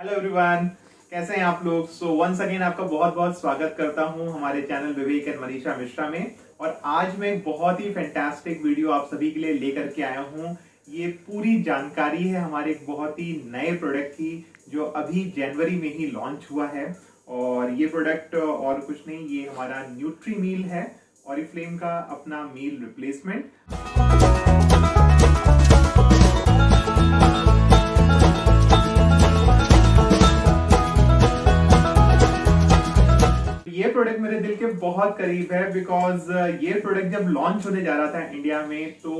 Hello everyone, कैसे हैं आप लोग। सो वंस अगेन आपका बहुत बहुत स्वागत करता हूं हमारे channel Vivek and Manisha Mishra में। और आज मैं एक बहुत ही फैंटास्टिक वीडियो आप सभी के लिए लेकर के आया हूं। ये पूरी जानकारी है हमारे एक बहुत ही नए प्रोडक्ट की जो अभी जनवरी में ही लॉन्च हुआ है। और ये प्रोडक्ट और कुछ नहीं, ये हमारा न्यूट्री मील है, ऑरिफ्लेम का अपना मील रिप्लेसमेंट। ये प्रोडक्ट मेरे दिल के बहुत करीब है बिकॉज ये प्रोडक्ट जब लॉन्च होने जा रहा था इंडिया में तो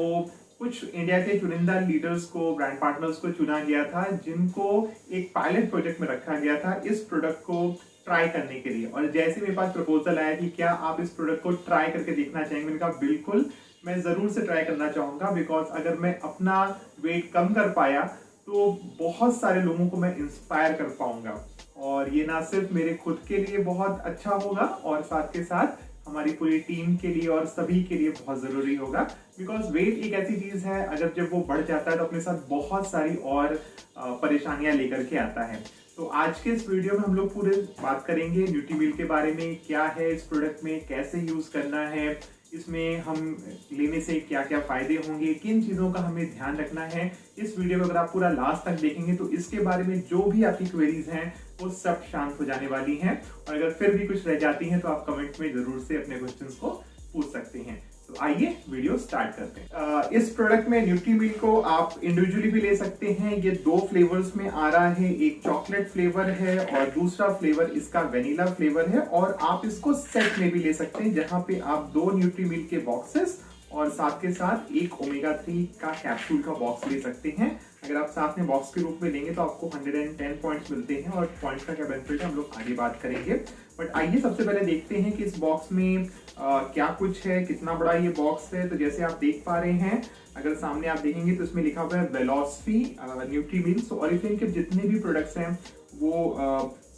कुछ इंडिया के चुनिंदा लीडर्स को, ब्रांड पार्टनर्स को चुना गया था जिनको एक पायलट प्रोजेक्ट में रखा गया था इस प्रोडक्ट को ट्राई करने के लिए। और जैसे मेरे पास प्रपोजल आया कि क्या आप इस प्रोडक्ट को ट्राई करके देखना चाहेंगे, मैंने कहा बिल्कुल, मैं जरूर से ट्राई करना चाहूंगा। बिकॉज अगर मैं अपना वेट कम कर पाया तो बहुत सारे लोगों को मैं इंस्पायर कर पाऊंगा। और ये ना सिर्फ मेरे खुद के लिए बहुत अच्छा होगा और साथ के साथ हमारी पूरी टीम के लिए और सभी के लिए बहुत जरूरी होगा। बिकॉज वेट एक ऐसी चीज है, अगर जब वो बढ़ जाता है तो अपने साथ बहुत सारी और परेशानियां लेकर के आता है। तो आज के इस वीडियो में हम लोग पूरे बात करेंगे न्यूट्री मील के बारे में, क्या है इस प्रोडक्ट में, कैसे यूज करना है, इसमें हम लेने से क्या क्या फायदे होंगे, किन चीजों का हमें ध्यान रखना है। इस वीडियो को अगर आप पूरा लास्ट तक देखेंगे तो इसके बारे में जो भी आपकी क्वेरीज हैं वो सब शांत हो जाने वाली हैं। और अगर फिर भी कुछ रह जाती हैं तो आप कमेंट में जरूर से अपने क्वेश्चंस को पूछ सकते हैं। तो आइए वीडियो स्टार्ट करते हैं। इस प्रोडक्ट में न्यूट्री मील को आप इंडिविजुअली भी ले सकते हैं। ये दो फ्लेवर्स में आ रहा है, एक चॉकलेट फ्लेवर है और दूसरा फ्लेवर इसका वेनिला फ्लेवर है। और आप इसको सेट में भी ले सकते हैं जहां पे आप दो न्यूट्री मील के बॉक्सेस और साथ के साथ एक ओमेगा 3 का कैप्सूल का बॉक्स ले सकते हैं। अगर आप साथ में बॉक्स के रूप में लेंगे तो आपको 110 पॉइंट्स मिलते हैं और पॉइंट्स का क्या बेनिफिट है हम लोग आगे बात करेंगे। बट आइए सबसे पहले देखते हैं कि इस बॉक्स में क्या कुछ है, कितना बड़ा ये बॉक्स है। तो जैसे आप देख पा रहे हैं, अगर सामने आप देखेंगे तो इसमें लिखा हुआ है वेलोसिटी न्यूट्री मील। ऑरिफ्लेम के जितने भी प्रोडक्ट्स हैं वो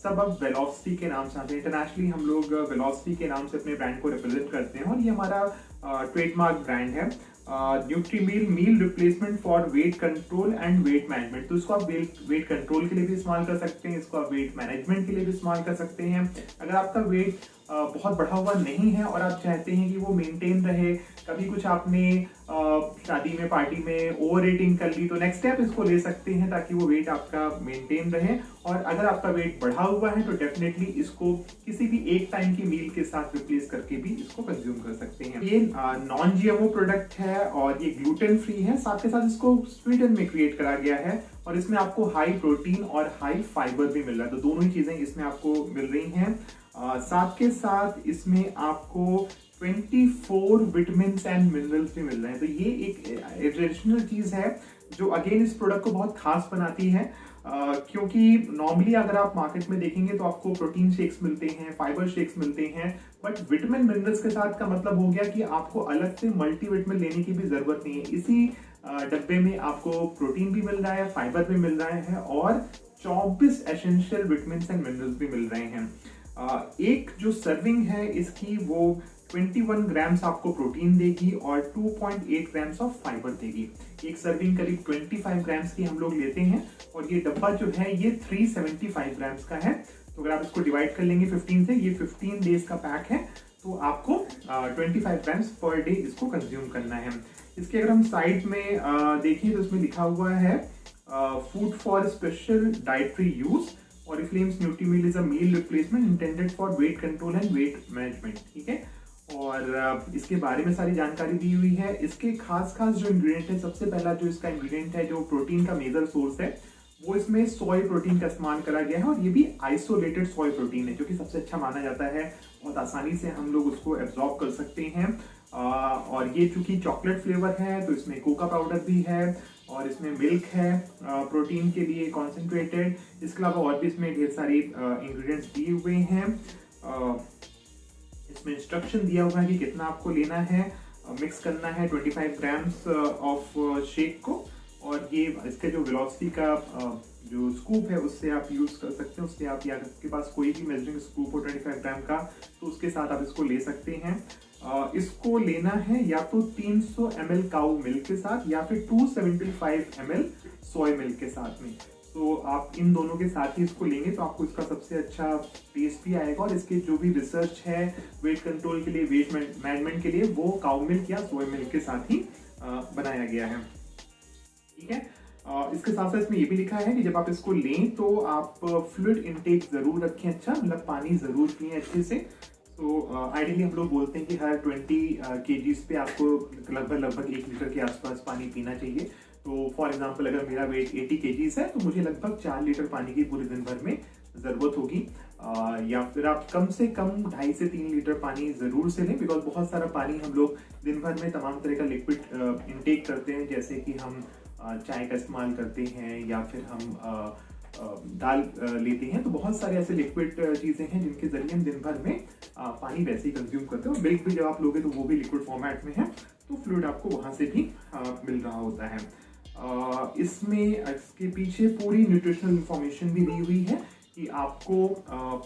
सब अब वेलोसिटी के नाम से आते हैं। इंटरनेशनली हम लोग वेलोसिटी के नाम से अपने ब्रांड को रिप्रेजेंट करते हैं और ये हमारा ट्रेडमार्क ब्रांड है। Nutri meal meal replacement for weight control and weight management. तो इसको आप वेट कंट्रोल के लिए भी इस्तेमाल कर सकते हैं, इसको आप वेट मैनेजमेंट के लिए भी इस्तेमाल कर सकते हैं। अगर आपका वेट बहुत बढ़ा हुआ नहीं है और आप चाहते हैं कि वो मेंटेन रहे, कभी कुछ आपने शादी में, पार्टी में ओवर ईटिंग कर ली, तो नेक्स्ट स्टेप इसको ले सकते हैं ताकि वो वेट आपका मेंटेन रहे। और अगर आपका वेट बढ़ा हुआ है तो डेफिनेटली इसको किसी भी एक टाइम की मील के साथ रिप्लेस करके भी इसको कंज्यूम कर सकते हैं। ये नॉन जीएमओ प्रोडक्ट है और ये ग्लूटेन फ्री है। साथ के साथ इसको स्वीडन में क्रिएट करा गया है और इसमें आपको हाई प्रोटीन और हाई फाइबर भी मिल रहा है। तो दोनों ही चीजें इसमें आपको मिल रही हैं। साथ के साथ इसमें आपको 24 विटामिन एंड मिनरल्स भी मिल रहे हैं। तो ये एक एडिशनल चीज है जो अगेन इस प्रोडक्ट को बहुत खास बनाती है। क्योंकि नॉर्मली अगर आप मार्केट में देखेंगे तो आपको प्रोटीन शेक्स मिलते हैं, फाइबर शेक्स मिलते हैं, बट विटामिन मिनरल्स के साथ का मतलब हो गया कि आपको अलग से मल्टीविटामिन लेने की भी जरूरत नहीं है। इसी डब्बे में आपको प्रोटीन भी मिल रहा है, फाइबर भी मिल रहा है और 24 एसेंशियल विटामिन एंड मिनरल्स भी मिल रहे हैं। एक जो सर्विंग है इसकी वो 21 ग्राम्स आपको प्रोटीन देगी और 2.8 ग्राम्स ऑफ फाइबर देगी। एक सर्विंग करीब 25 ग्राम्स की हम लोग लेते हैं और ये डब्बा जो है ये 375 ग्राम्स का है। तो अगर आप इसको डिवाइड कर लेंगे 15 से, ये 15 डेज का पैक है, तो आपको 25 ग्राम्स पर डे इसको कंज्यूम करना है। इसके अगर हम साइड में देखें तो इसमें लिखा हुआ है food for special dietary use. Oriflame's nutri meal is a meal replacement intended for weight control and weight management. ठीक है, और इसके बारे में सारी जानकारी दी हुई है। इसके खास जो इंग्रेडिएंट है, सबसे पहला जो इसका इंग्रेडिएंट है, जो प्रोटीन का मेजर सोर्स है, वो इसमें सोय प्रोटीन का इस्तेमाल करा गया है और ये भी आइसोलेटेड सोय प्रोटीन है जो कि सबसे अच्छा माना जाता है। बहुत आसानी से हम लोग उसको एब्जॉर्ब कर सकते हैं। और ये चूंकि चॉकलेट फ्लेवर है तो इसमें कोका पाउडर भी है और इसमें मिल्क है प्रोटीन के लिए कॉन्सेंट्रेटेड। इसके अलावा और भी इसमें ढेर सारी इंग्रेडिएंट्स दिए हुए हैं। इसमें इंस्ट्रक्शन दिया हुआ है कि कितना आपको लेना है, मिक्स करना है 25 ग्राम्स ऑफ शेक को। और ये इसके जो वेलोसिटी का जो स्कूप है उससे आप यूज कर सकते हैं, उससे आप, या आपके पास कोई भी मेजरिंग स्कूप हो 25 ग्राम का तो उसके साथ आप इसको ले सकते हैं। इसको लेना है या तो 300 ml काऊ मिल्क के साथ या फिर 275 ml सोय मिल्क के साथ में। तो आप इन दोनों के साथ ही इसको लेंगे तो आपको इसका सबसे अच्छा टेस्ट भी आएगा, और इसके जो भी रिसर्च है वेट कंट्रोल के लिए, वेट मैनेजमेंट के लिए, वो काउ मिल्क या सोया मिल्क के साथ ही बनाया गया है। ठीक है। इसके साथ साथ इसमें ये भी लिखा है कि जब आप इसको लें तो आप फ्लूइड इनटेक जरूर रखें, अच्छा मतलब पानी जरूर पिएं अच्छे से। तो आइडियली हम लोग बोलते हैं कि हर 20 केजीज पे आपको लगभग 1 लीटर के आसपास पानी पीना चाहिए। तो फॉर एग्जांपल अगर मेरा वेट 80 केजीज है तो मुझे लगभग 4 लीटर पानी की पूरे दिन भर में ज़रूरत होगी। या फिर आप कम से कम 2.5 से 3 लीटर पानी ज़रूर से लें, बिकॉज बहुत सारा पानी हम लोग दिन भर में तमाम तरह का लिक्विड इनटेक करते हैं, जैसे कि हम चाय का इस्तेमाल करते हैं या फिर हम दाल लेते हैं। तो बहुत सारे ऐसे लिक्विड चीज़ें हैं जिनके जरिए हम दिन भर में पानी वैसे ही कंज्यूम करते हैं। और मिल्क भी जब आप लोगे तो वो भी लिक्विड फॉर्मेट में है, तो फ्लूइड आपको वहाँ से भी मिल रहा होता है। इसमें इसके पीछे पूरी न्यूट्रिशनल इंफॉर्मेशन भी दी हुई है कि आपको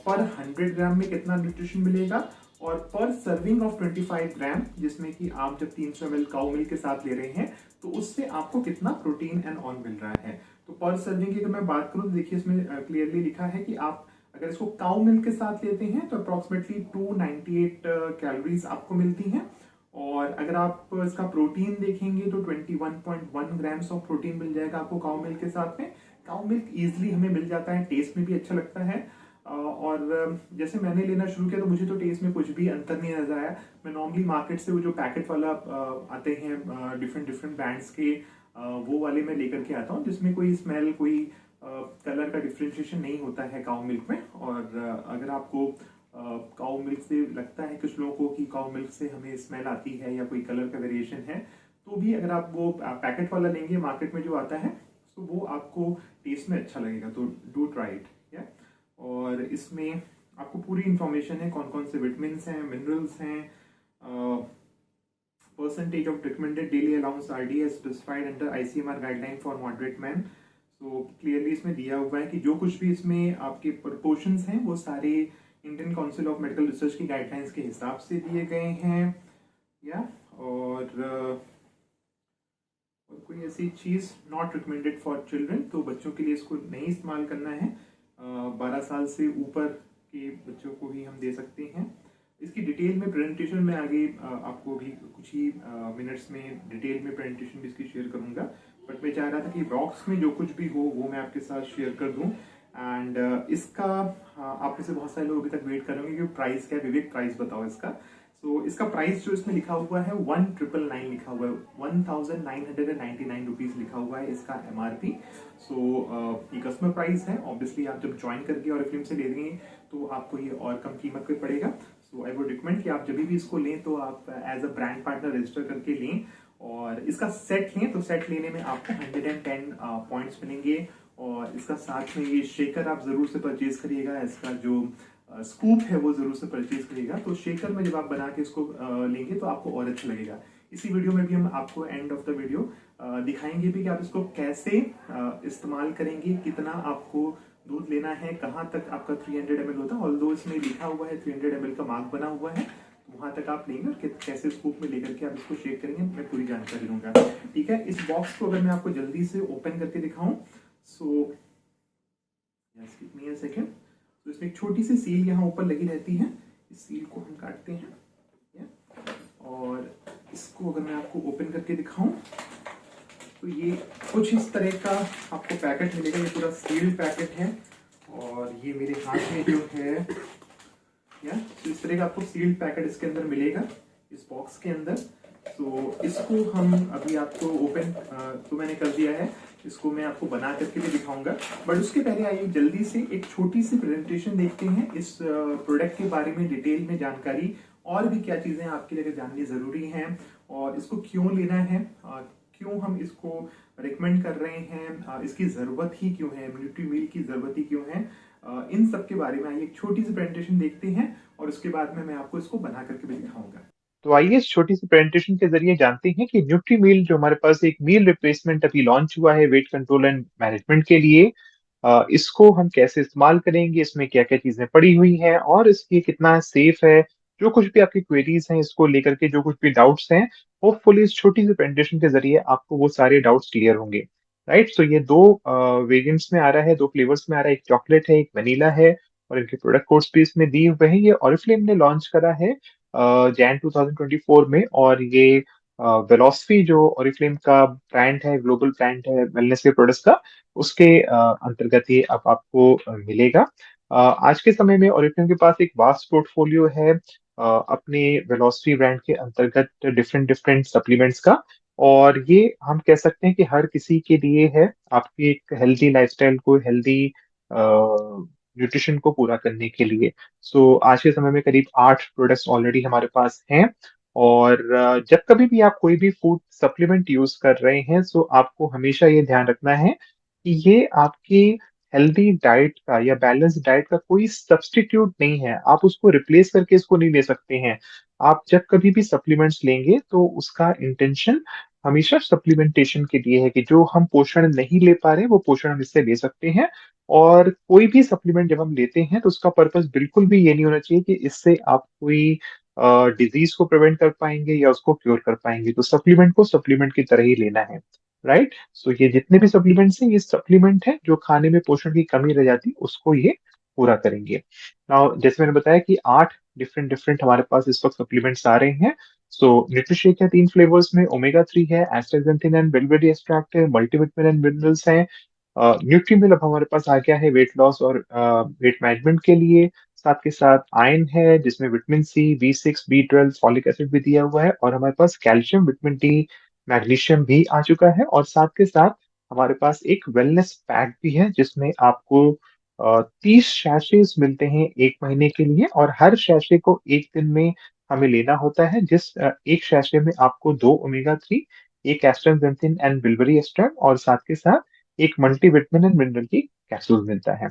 पर 100 ग्राम में कितना न्यूट्रिशन मिलेगा, और पर सर्विंग ऑफ 25 ग्राम, जिसमें कि आप जब 300 ml काउ मिल्क के साथ ले रहे हैं तो उससे आपको कितना प्रोटीन एंड ऑन मिल रहा है। तो पर सर्विंग की अगर मैं बात करूं तो देखिए इसमें क्लियरली लिखा है कि आप अगर इसको काउ मिल्क के साथ लेते हैं तो अप्रोक्सीमेटली 298 कैलोरीज आपको मिलती हैं। और अगर आप इसका प्रोटीन देखेंगे तो 21.1 ग्राम्स ऑफ प्रोटीन मिल जाएगा आपको काउ मिल्क के साथ में। काउ मिल्क ईजिली हमें मिल जाता है, टेस्ट में भी अच्छा लगता है। और जैसे मैंने लेना शुरू किया तो मुझे तो टेस्ट में कुछ भी अंतर नहीं नजर आया। मैं नॉर्मली मार्केट से वो जो पैकेट वाला आते हैं डिफरेंट ब्रांड्स के, वो वाले मैं लेकर के आता हूँ, जिसमें कोई स्मेल, कोई कलर का डिफ्रेंशिएशन नहीं होता है काउ मिल्क में। और अगर आपको काउ मिल्क से लगता है कुछ लोगों को कि काउ मिल्क से हमें स्मेल आती है या कोई कलर का वेरिएशन है, तो भी अगर आप वो पैकेट वाला लेंगे मार्केट में जो आता है, तो वो आपको टेस्ट में अच्छा लगेगा। तो डू ट्राई इट। और इसमें आपको पूरी इंफॉर्मेशन है, कौन कौन से विटामिन हैं, मिनरल्स हैं, percentage of recommended daily allowance RDA specified under ICMR guideline for moderate man. So clearly इसमें दिया हुआ है कि जो कुछ भी इसमें आपके प्रपोर्शंस हैं वो सारे Indian council of medical research की गाइडलाइंस के हिसाब से दिए गए हैं। और कोई ऐसी चीज़ नॉट रिकमेंडेड फॉर चिल्ड्रन, तो बच्चों के लिए इसको नहीं इस्तेमाल करना है। 12 साल से ऊपर के बच्चों को ही हम दे सकते हैं। इसकी डिटेल में प्रेजेंटेशन में आगे आपको भी कुछ ही मिनट्स में डिटेल में प्रेजेंटेशन भी इसकी शेयर करूंगा, बट मैं चाह रहा था कि बॉक्स में जो कुछ भी हो वो मैं आपके साथ शेयर कर दूं। एंड इसका आप में से बहुत सारे लोग अभी तक वेट करेंगे कि प्राइस क्या है। विवेक, प्राइस बताओ इसका। सो इसका प्राइस जो इसमें लिखा हुआ है 1999 लिखा हुआ है, 1999 रुपीज लिखा हुआ है इसका MRP। सो ये कस्टमर प्राइस है। ऑब्वियसली आप जब ज्वाइन करके और फिल्म से ले देंगे तो आपको ये और कम कीमत पे पड़ेगा। सो आई वुड रिकमेंड कि आप जब भी इसको लें तो आप as a brand partner register करके लें, और इसका सेट लें तो सेट लेने में आपको 110 पॉइंट्स मिलेंगे। और इसका साथ में ये शेकर आप जरूर से परचेज करिएगा, इसका जो स्कूप है वो जरूर से परचेज करिएगा। तो शेकर में जब आप बना के इसको लेंगे तो आपको और अच्छा लगेगा। इसी वीडियो में भी हम आपको एंड ऑफ द वीडियो दिखाएंगे भी कि आप इसको कैसे इस्तेमाल करेंगे, कितना आपको दूध लेना है, कहाँ तक आपका 300 ml होता है। ऑल्दो इसमें लिखा हुआ है 300 ml का मार्क बना हुआ है, वहां तक आप लेंगे और कैसे स्कूप में लेकर के आप इसको शेक करेंगे, मैं पूरी जानकारी दूंगा। ठीक है। इस बॉक्स को अगर मैं आपको जल्दी से ओपन करके दिखाऊं, सो सेकेंड। तो इसमें एक छोटी सी सील यहाँ ऊपर लगी रहती है, इस सील को हम काटते हैं। और इसको अगर मैं आपको ओपन करके दिखाऊं तो ये कुछ इस तरह का आपको पैकेट मिलेगा। ये पूरा सील्ड पैकेट है, और ये मेरे हाथ में जो है तो इस तरह का आपको सील्ड पैकेट इसके अंदर मिलेगा, इस बॉक्स के अंदर। तो इसको हम अभी आपको ओपन तो मैंने कर दिया है, इसको मैं आपको बना करके भी दिखाऊंगा। बट उसके पहले आइए जल्दी से एक छोटी सी प्रेजेंटेशन देखते हैं इस प्रोडक्ट के बारे में, डिटेल में जानकारी, और भी क्या चीजें आपके लिए जाननी जरूरी हैं, और इसको क्यों लेना है, क्यों हम इसको रिकमेंड कर रहे हैं, इसकी जरूरत ही क्यों है, न्यूट्री मील की जरूरत ही क्यों है। इन सब के बारे में आइए एक छोटी सी प्रेजेंटेशन देखते हैं, और उसके बाद में मैं आपको इसको बना करके भी दिखाऊंगा। तो आइए इस छोटी सी प्रेजेंटेशन के जरिए जानते हैं कि न्यूट्री मील जो हमारे पास एक मील रिप्लेसमेंट अभी लॉन्च हुआ है वेट कंट्रोल एंड मैनेजमेंट के लिए, इसको हम कैसे इस्तेमाल करेंगे, इसमें क्या क्या चीजें पड़ी हुई हैं, और इसकी कितना सेफ है। जो कुछ भी आपकी क्वेरीज हैं इसको लेकर के, जो कुछ भी डाउट्स हैं, होपफुली इस छोटी सी प्रेजेंटेशन के जरिए आपको वो सारे डाउट्स क्लियर होंगे। राइट। सो ये दो वेरिएंट्स में आ रहा है, दो फ्लेवर्स में आ रहा है, एक चॉकलेट है, एक वनीला है। और इनके प्रोडक्ट कोड्स भी इसमें दिए हुए हैं। ये ऑरिफ्लेम ने लॉन्च करा है जैन 2024 में। और ये वेलोसिटी जो ऑरिफ्लेम का ब्रांड है, ग्लोबल ब्रांड है वेलनेस के प्रोडक्ट्स का, उसके अंतर्गत ये अब आपको मिलेगा। आज के समय में ऑरिफ्लेम के पास एक वास्ट पोर्टफोलियो है अपने वेलोसिटी ब्रांड के अंतर्गत डिफरेंट डिफरेंट सप्लीमेंट्स का। और ये हम कह सकते हैं कि हर किसी के लिए है, आपकी एक हेल्दी लाइफस्टाइल को, हेल्दी न्यूट्रिशन को पूरा करने के लिए। सो आज के समय में करीब 8 प्रोडक्ट्स ऑलरेडी हमारे पास हैं। और जब कभी भी आप कोई भी फूड सप्लीमेंट यूज कर रहे हैं, सो आपको हमेशा ये ध्यान रखना है कि ये आपकी हेल्दी डाइट का या बैलेंस डाइट का कोई सब्स्टिट्यूट नहीं है। आप उसको रिप्लेस करके इसको नहीं ले सकते हैं। आप जब कभी भी सप्लीमेंट्स लेंगे तो उसका इंटेंशन हमेशा सप्लीमेंटेशन के लिए है, कि जो हम पोषण नहीं ले पा रहे वो पोषण हम इससे ले सकते हैं। और कोई भी सप्लीमेंट जब हम लेते हैं तो उसका पर्पस बिल्कुल भी ये नहीं होना चाहिए कि इससे आप कोई डिजीज को प्रिवेंट कर पाएंगे या उसको क्योर कर पाएंगे। तो सप्लीमेंट को सप्लीमेंट की तरह ही लेना है। राइट। सो ये जितने भी सप्लीमेंट्स हैं, ये सप्लीमेंट है जो खाने में पोषण की कमी रह जाती है उसको ये पूरा करेंगे। नाउ जैसे मैंने बताया कि 8 डिफरेंट डिफरेंट हमारे पास इस वक्त सप्लीमेंट्स आ रहे हैं। सो न्यूट्रिशेक है 3 फ्लेवर्स में, ओमेगा 3 है, एस्टाक्सेंथिन एंड बिलबेरी एक्सट्रैक्ट है, मल्टीविटामिन एंड मिनरल्स हैं। न्यूट्रीमिल अब हमारे पास आ गया है वेट लॉस और वेट मैनेजमेंट के लिए। साथ के साथ आयरन है जिसमें vitamin C, B6, B12, folic acid भी दिया हुआ है। और हमारे पास कैल्शियम, विटामिन D, मैग्नीशियम भी आ चुका है। और साथ के साथ हमारे पास एक वेलनेस पैक भी है जिसमें आपको 30 शैशेज मिलते हैं 1 महीने के लिए। और हर शैशे को एक दिन में हमें लेना होता है। जिस एक शैशे में आपको 2 ओमेगा 3, एक एस्ट्रेजेंथिन एंड बिल्बेरी एक्सट्रैक्ट और साथ के साथ एक मल्टीविटामिन एंड मिनरल की कैप्सूल मिलता है।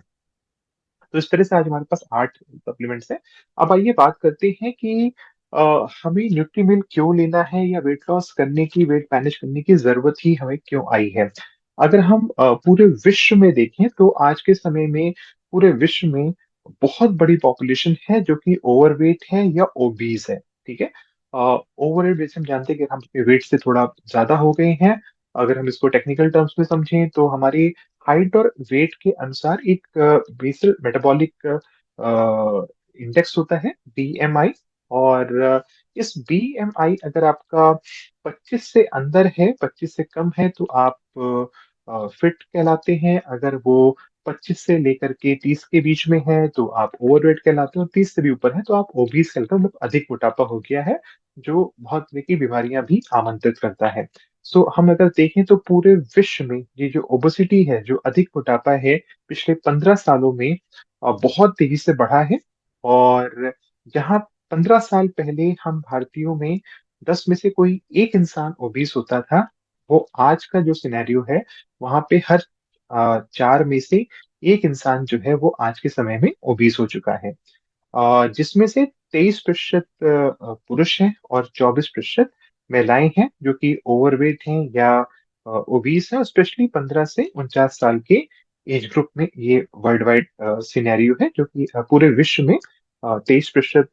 तो इस तरह से आज हमारे पास 8 सप्लीमेंट्स हैं। अब आइए बात करते हैं कि हमें न्यूट्रीमिल क्यों लेना है, या वेट लॉस करने की, वेट मैनेज करने की जरूरत ही हमें क्यों आई है। अगर हम पूरे विश्व में देखें तो आज के समय में पूरे विश्व में बहुत बड़ी पॉपुलेशन है जो कि ओवरवेट है या ओबीज है। ठीक है। ओवरवेट जैसे हम जानते हैं कि हम अपने वेट से थोड़ा ज्यादा हो गए हैं। अगर हम इसको टेक्निकल टर्म्स में समझें तो हमारी हाइट और वेट के अनुसार एक बेसल मेटाबॉलिक इंडेक्स होता है, BMI। और इस BMI अगर आपका 25 से अंदर है, 25 से कम है, तो आप फिट कहलाते हैं। अगर वो 25 से लेकर के 30 के बीच में है तो आप ओवरवेट कहलाते हैं। और 30 से भी ऊपर है तो आप ओबीस कहलाते हैं, मतलब अधिक मोटापा हो गया है, जो बहुत तरह की बीमारियां भी आमंत्रित करता है। सो हम अगर देखें तो पूरे विश्व में ये जो ओबेसिटी है, जो अधिक मोटापा है, पिछले 15 सालों में बहुत तेजी से बढ़ा है। और जहाँ 15 साल पहले हम भारतीयों में 10 में से कोई एक इंसान ओबीस होता था, वो आज का जो सिनेरियो है वहां पे हर 4 में से एक इंसान जो है वो आज के समय में ओबीस हो चुका है। जिसमें से 23% पुरुष हैं और 24% महिलाएं हैं जो कि ओवरवेट हैं या ओबीस हैं। स्पेशली 15 से 49 साल के एज ग्रुप में ये वर्ल्ड वाइड सिनेरियो है, जो कि पूरे विश्व में 23%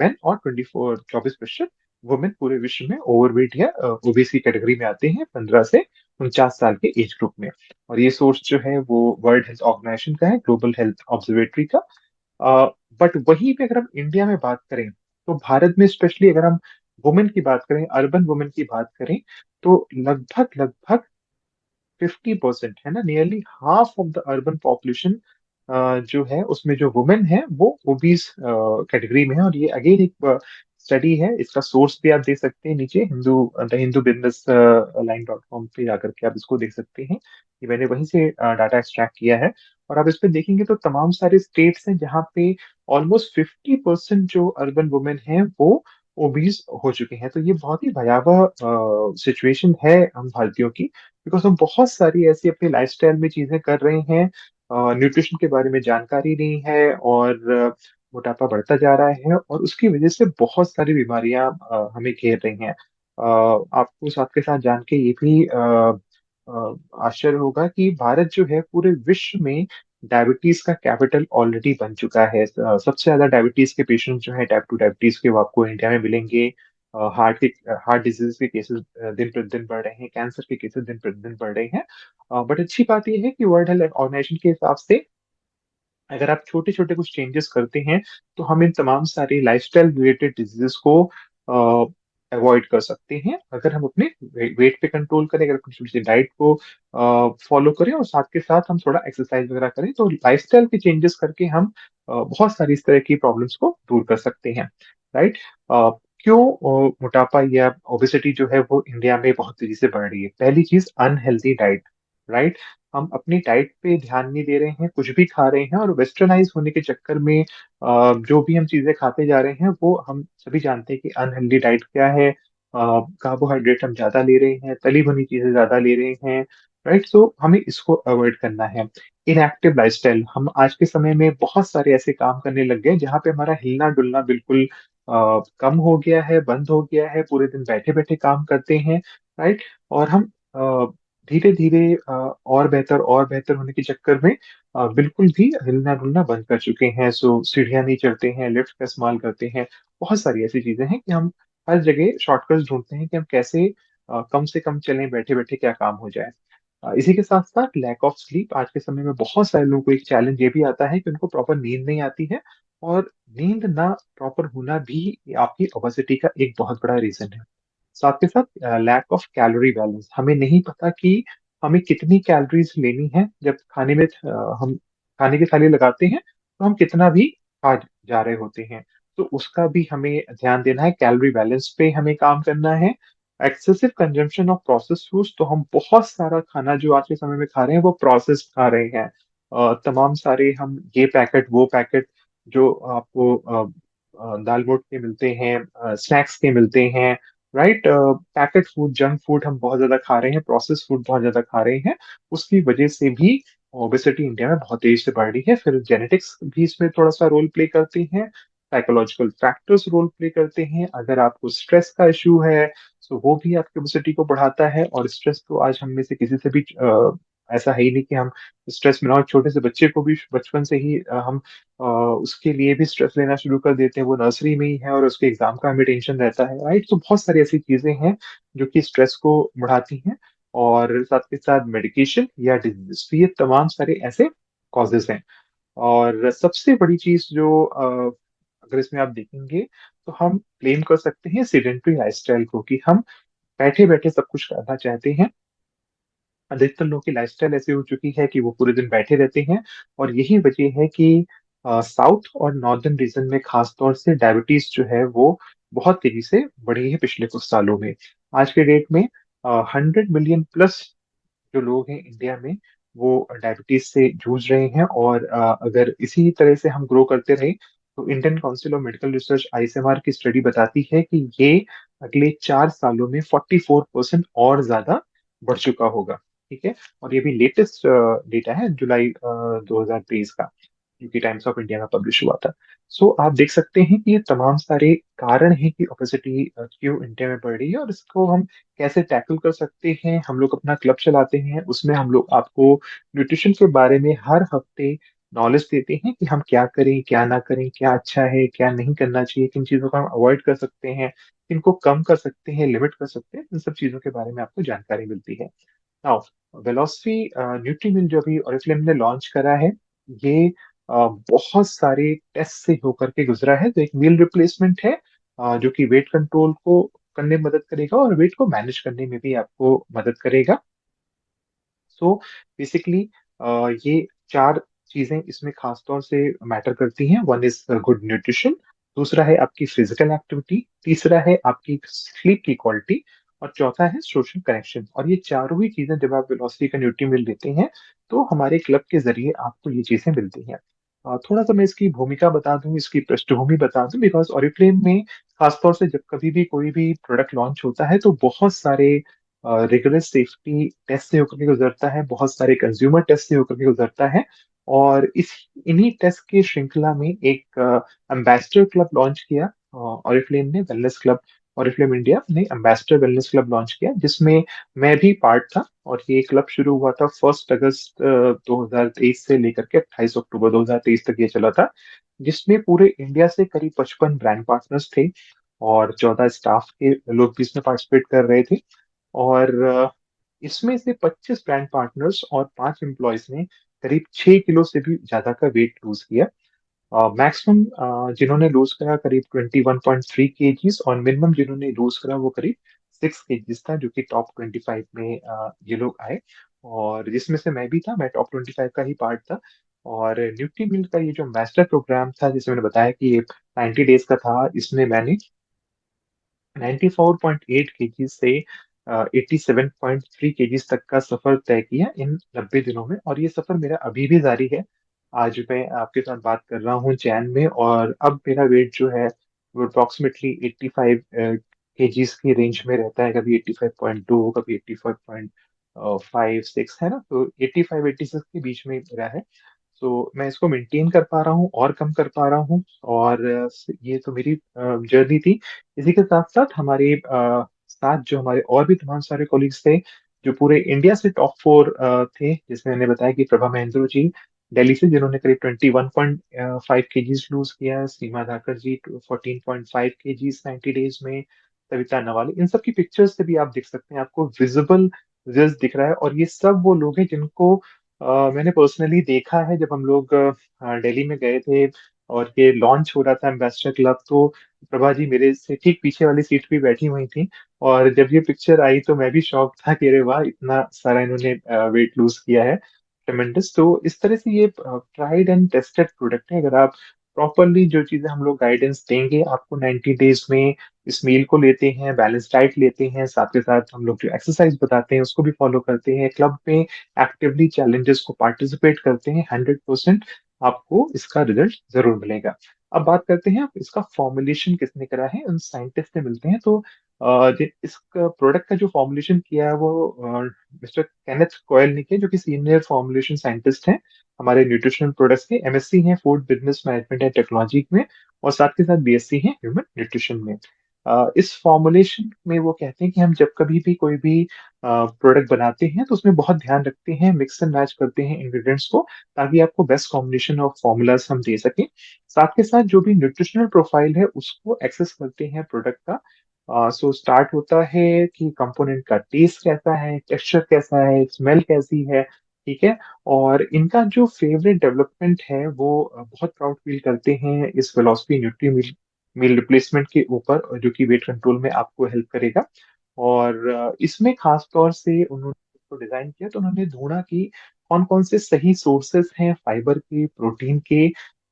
मेन और 24 वुमेन पूरे विश्व में ओवरवेट या ओबीस की कैटेगरी में आते हैं 15 से 49 साल के एज ग्रुप में। और ये सोर्स जो है वो वर्ल्ड हेल्थ ऑर्गेनाइजेशन का है, ग्लोबल हेल्थ ऑब्जर्वेटरी का। बट वहीं पे अगर हम इंडिया में बात करें तो भारत में स्पेशली अगर हम वुमेन की बात करें, अर्बन वुमेन की बात करें, तो लगभग लगभग 50% है ना, nearly half of the urban population जो है उसमें जो वुमेन है वो ओबीस कैटेगरी में है। और ये अगेन एक स्टडी है, इसका सोर्स भी आप देख सकते हैं नीचे, द हिंदू बिजनेस लाइन.com पे जाकर के आप इसको देख सकते हैं कि मैंने वहीं से डाटा एक्सट्रैक्ट किया है। और आप इस पे देखेंगे तो तमाम सारे स्टेट्स हैं जहाँ पे ऑलमोस्ट 50% जो अर्बन वुमेन हैं वो ओबीस हो चुके हैं। तो ये बहुत ही भयावह सिचुएशन है हम भारतीयों की, बिकॉज हम बहुत सारी ऐसी अपनी लाइफस्टाइल में चीजें कर रहे हैं, न्यूट्रिशन के बारे में जानकारी नहीं है, और मोटापा बढ़ता जा रहा है, और उसकी वजह से बहुत सारी बीमारियां हमें घेर रही हैं। आपको साथ के साथ जान के ये भी आश्चर्य होगा कि भारत जो है पूरे विश्व में डायबिटीज का कैपिटल ऑलरेडी बन चुका है। सबसे ज्यादा डायबिटीज के पेशेंट जो है टाइप 2 डायबिटीज के, वो आपको इंडिया में मिलेंगे। हार्ट के हार्ट डिजीज के केसेस दिन प्रतिदिन बढ़ रहे हैं, कैंसर के केसेस दिन प्रतिदिन बढ़ रहे हैं। बट अच्छी बात यह है कि वर्ल्ड हेल्थ ऑर्गेनाइजेशन के हिसाब से अगर आप छोटे छोटे कुछ चेंजेस करते हैं तो हम इन तमाम सारी लाइफस्टाइल रिलेटेड डिजीजेस को अवॉइड कर सकते हैं, अगर हम अपने वेट पे कंट्रोल करें, अगर अपनी डाइट को फॉलो करें और साथ के साथ हम थोड़ा एक्सरसाइज वगैरह करें, तो लाइफस्टाइल के चेंजेस करके हम बहुत सारी इस तरह की प्रॉब्लम्स को दूर कर सकते हैं। राइट। क्यों मोटापा या ओबेसिटी जो है वो इंडिया में बहुत तेजी से बढ़ रही है? पहली चीज, अनहेल्दी डाइट। राइट। हम अपनी डाइट पे ध्यान नहीं दे रहे हैं, कुछ भी खा रहे हैं, और वेस्टर्नाइज होने के चक्कर में जो भी हम चीजें खाते जा रहे हैं वो हम सभी जानते हैं कि अनहेल्दी डाइट क्या है। कार्बोहाइड्रेट हम ज्यादा ले रहे हैं, तली भुनी चीजें ज्यादा ले रहे हैं। राइट। सो हमें इसको अवॉइड करना है। इनएक्टिव लाइफस्टाइल, हम आज के समय में बहुत सारे ऐसे काम करने लग गए जहाँ पे हमारा हिलना डुलना बिल्कुल कम हो गया है, बंद हो गया है, पूरे दिन बैठे बैठे काम करते हैं। राइट। और हम धीरे धीरे और बेहतर होने के चक्कर में बिल्कुल भी हिलना डुलना बंद कर चुके हैं। सो सीढ़ियां नहीं चढ़ते हैं, लिफ्ट का इस्तेमाल करते हैं। बहुत सारी ऐसी चीजें हैं कि हम हर जगह शॉर्टकट्स ढूंढते हैं कि हम कैसे कम से कम चलें, बैठे बैठे क्या काम हो जाए। इसी के साथ साथ लैक ऑफ स्लीप, आज के समय में बहुत सारे लोगों को एक चैलेंज ये भी आता है कि उनको प्रॉपर नींद नहीं आती है। और नींद ना प्रॉपर होना भी आपकी ओबेसिटी का एक बहुत बड़ा रीजन है। साथ के साथ लैक ऑफ कैलोरी बैलेंस, हमें नहीं पता कि हमें कितनी कैलोरीज लेनी है। जब खाने में हम खाने की थाली लगाते हैं तो हम कितना भी खा जा रहे होते हैं, तो उसका भी हमें ध्यान देना है, कैलोरी बैलेंस पे हमें काम करना है। Excessive consumption of process foods, तो हम बहुत सारा खाना जो आज के समय में खा रहे हैं वो प्रोसेस खा रहे हैं। तमाम सारे हम ये पैकेट वो पैकेट जो आपको दाल मोट के मिलते हैं, स्नैक्स के मिलते हैं। Right. Packet food, junk food हम बहुत ज्यादा खा रहे हैं, प्रोसेस फूड बहुत ज्यादा खा रहे हैं। उसकी वजह से भी ओबेसिटी इंडिया में बहुत तेजी से बढ़ रही है। फिर जेनेटिक्स भी इसमें थोड़ा सा रोल प्ले करते हैं, साइकोलॉजिकल फैक्टर्स रोल प्ले करते हैं। अगर आपको स्ट्रेस का इशू है तो वो भी आपकी ओबेसिटी को बढ़ाता है। और स्ट्रेस तो आज हम में से किसी से भी ऐसा है ही नहीं कि हम स्ट्रेस में ना हो। छोटे से बच्चे को भी बचपन से ही हम उसके लिए भी स्ट्रेस लेना शुरू कर देते हैं, वो नर्सरी में ही है और उसके एग्जाम का हमें टेंशन रहता है। राइट। तो बहुत सारी ऐसी चीजें हैं जो कि स्ट्रेस को बढ़ाती हैं। और साथ के साथ मेडिकेशन या डिजीज, ये तमाम सारे ऐसे कॉजेज हैं। और सबसे बड़ी चीज जो अगर इसमें आप देखेंगे तो हम ब्लेम कर सकते हैं सीडेंटरी लाइफस्टाइल को, कि हम बैठे बैठे सब कुछ करना चाहते हैं। अधिकतर लोगों की लाइफस्टाइल ऐसी हो चुकी है कि वो पूरे दिन बैठे रहते हैं। और यही वजह है कि साउथ और नॉर्दर्न रीजन में खास तौर से डायबिटीज जो है वो बहुत तेजी से बढ़ी है पिछले कुछ सालों में। आज के डेट में 100 मिलियन प्लस जो लोग हैं इंडिया में, वो डायबिटीज से जूझ रहे हैं। और अगर इसी तरह से हम ग्रो करते रहे तो Indian council of medical research ICMR की स्टडी बताती है कि ये अगले 4 सालों में 44% और ज्यादा बढ़ चुका होगा। ठीक है। और ये भी लेटेस्ट डेटा है, जुलाई 2023 का, जो कि टाइम्स ऑफ इंडिया में पब्लिश हुआ था। सो आप देख सकते हैं कि ये तमाम सारे कारण हैं कि ओबेसिटी क्यों इंडिया में बढ़ रही है, और इसको हम कैसे टैकल कर सकते हैं। हम लोग अपना क्लब चलाते हैं, उसमें हम लोग आपको न्यूट्रिशन के बारे में हर हफ्ते नॉलेज देते हैं कि हम क्या करें क्या ना करें, क्या अच्छा है क्या नहीं करना चाहिए, किन चीजों को हम अवॉइड कर सकते हैं, किनको कम कर सकते हैं, लिमिट कर सकते हैं। इन सब चीजों के बारे में आपको जानकारी मिलती है। नाउ, वेलोसिटी न्यूट्रीमिल जो अभी ओरिफ्लेम ने लॉन्च करा है, ये बहुत सारे टेस्ट से होकर के गुजरा है। तो एक मील रिप्लेसमेंट है जो कि वेट कंट्रोल को करने में मदद करेगा और वेट को मैनेज करने में भी आपको मदद करेगा। सो बेसिकली ये चार चीजें इसमें खास तौर से मैटर करती हैं। वन इज गुड न्यूट्रिशन, दूसरा है आपकी फिजिकल एक्टिविटी, तीसरा है आपकी स्लीप की क्वालिटी, और चौथा है सोशल कनेक्शन। और ये चारों ही चीजें जब आप वेलोसिटी का न्यूट्री मिल लेते हैं तो हमारे क्लब के जरिए आपको ये चीजें मिलती हैं। थोड़ा सा मैं इसकी भूमिका बता दूं, इसकी पृष्ठभूमि बता दूं, बिकॉज ऑरिफ्लेम में खासतौर से जब कभी भी कोई भी प्रोडक्ट लॉन्च होता है तो बहुत सारे रिगरस सेफ्टी टेस्ट से होकर के गुजरता है, बहुत सारे कंज्यूमर टेस्ट से होकर के गुजरता है। और इस इन्हीं टेस्ट की श्रृंखला में एक एम्बेसडर क्लब लॉन्च किया ऑरिफ्लेम ने, वेलनेस क्लब। ऑरिफ्लेम इंडिया ने एम्बेसडर वेलनेस क्लब लॉन्च किया, जिसमें मैं भी पार्ट था। और ये क्लब शुरू हुआ था 1 अगस्त 2023 से लेकर के 28 अक्टूबर 2023 तक ये चला था, जिसमें पूरे इंडिया से करीब 55 ब्रांड पार्टनर्स थे। और 14 स्टाफ के लोग भी इसमें पार्टिसिपेट कर रहे थे। और इसमें से 25 ब्रांड पार्टनर्स और 5 एम्प्लॉयज ने करीब 6 किलो से भी ज्यादा का वेट लूज किया। मैक्सिमम जिन्होंने लूज करा करीब 21.3 केजीज, और मिनिमम जिन्होंने लूज करा वो करीब 6 केजीज था, जो कि टॉप 25 में ये लोग आए। और जिसमें से मैं भी था, मैं टॉप 25 का ही पार्ट था। और न्यूट्री मिल का ये जो मास्टर प्रोग्राम था, जिसमें मैंने बताया कि ये 90 डेज का था, इसमें मैंने 94.8 केजी से 87.3 केजीज तक का सफर तय किया इन 90 दिनों में, और ये सफर मेरा अभी भी जारी है। आज मैं आपके साथ बात कर रहा हूँ जैन में, और अब मेरा वेट जो है वो अप्रोक्सीमेटली 85 केजीज की रेंज में रहता है। कभी 85.2, कभी 85.5 6 है ना, तो 85 86 के बीच में रहा है। तो मैं इसको मेंटेन कर पा रहा हूँ और कम कर पा रहा हूँ। और ये तो मेरी जर्नी थी। इसी के साथ साथ हमारे साथ जो हमारे और भी तमाम सारे कोलीग्स थे, जो पूरे इंडिया से टॉप 4 थे, जिसमें मैंने बताया कि प्रभा महेंद्र जी दिल्ली से, जिन्होंने करीब 21.5 केजीज लूज किया, सीमा धाकर जी 14.5 केजीज 90 डेज में, सविता नवाले, इन सब की पिक्चर्स से भी आप देख सकते हैं, आपको विजिबल रिजल्ट दिख रहा है। और ये सब वो लोग हैं जिनको मैंने पर्सनली देखा है। जब हम लोग दिल्ली में गए थे और ये लॉन्च हो रहा था एम्बेसडर क्लब, तो प्रभा जी मेरे से ठीक पीछे वाली सीट पे बैठी हुई थी। और जब ये पिक्चर आई तो मैं भी शॉक था कि अरे वाह, इतना सारा इन्होंने वेट लूज किया है। ट्रेमेंडस। तो इस तरह से ये ट्राइड एंड टेस्टेड प्रोडक्ट है। अगर आप प्रॉपरली जो चीजें हम लोग गाइडेंस देंगे आपको 90 डेज में, इस मील को लेते हैं, बैलेंस डाइट लेते हैं, साथ के साथ हम लोग जो एक्सरसाइज बताते हैं उसको भी फॉलो करते हैं, क्लब में एक्टिवली चैलेंजेस को पार्टिसिपेट करते हैं, 100% आपको इसका रिजल्ट जरूर मिलेगा। अब बात करते हैं, आप इसका फॉर्मुलेशन किसने करा है, उन साइंटिस्ट से मिलते हैं। तो इस प्रोडक्ट का जो फॉर्मुलेशन किया है वो मिस्टर केनेथ कॉयल ने किया, जो कि सीनियर फॉर्मुलेशन साइंटिस्ट हैं हमारे न्यूट्रिशनल प्रोडक्ट्स के, एमएससी हैं food business management and technology में, और साथ के साथ बीएससी हैं ह्यूमन न्यूट्रिशन में। इस फॉर्मुलेशन में वो कहते हैं कि हम जब कभी भी कोई भी प्रोडक्ट बनाते हैं तो उसमें बहुत ध्यान रखते हैं, मिक्स एंड मैच करते हैं इंग्रेडिएंट्स को, ताकि आपको बेस्ट कॉम्बिनेशन ऑफ फॉर्मूलाज हम दे सकें। साथ के साथ जो भी न्यूट्रिशनल प्रोफाइल है उसको एक्सेस करते हैं प्रोडक्ट का। सो स्टार्ट होता है कि कंपोनेंट का टेस्ट कैसा है, टेक्सचर कैसा है, स्मेल कैसी है, ठीक है। और इनका जो फेवरेट डेवलपमेंट है वो बहुत प्राउड फील करते हैं इस फिलॉसफी न्यूट्री मील रिप्लेसमेंट के ऊपर, जो कि वेट कंट्रोल में आपको हेल्प करेगा। और इसमें खास तौर से उन्होंने इसको डिजाइन किया तो उन्होंने ढूंढा कि कौन कौन से सही सोर्सेस हैं फाइबर के, प्रोटीन के,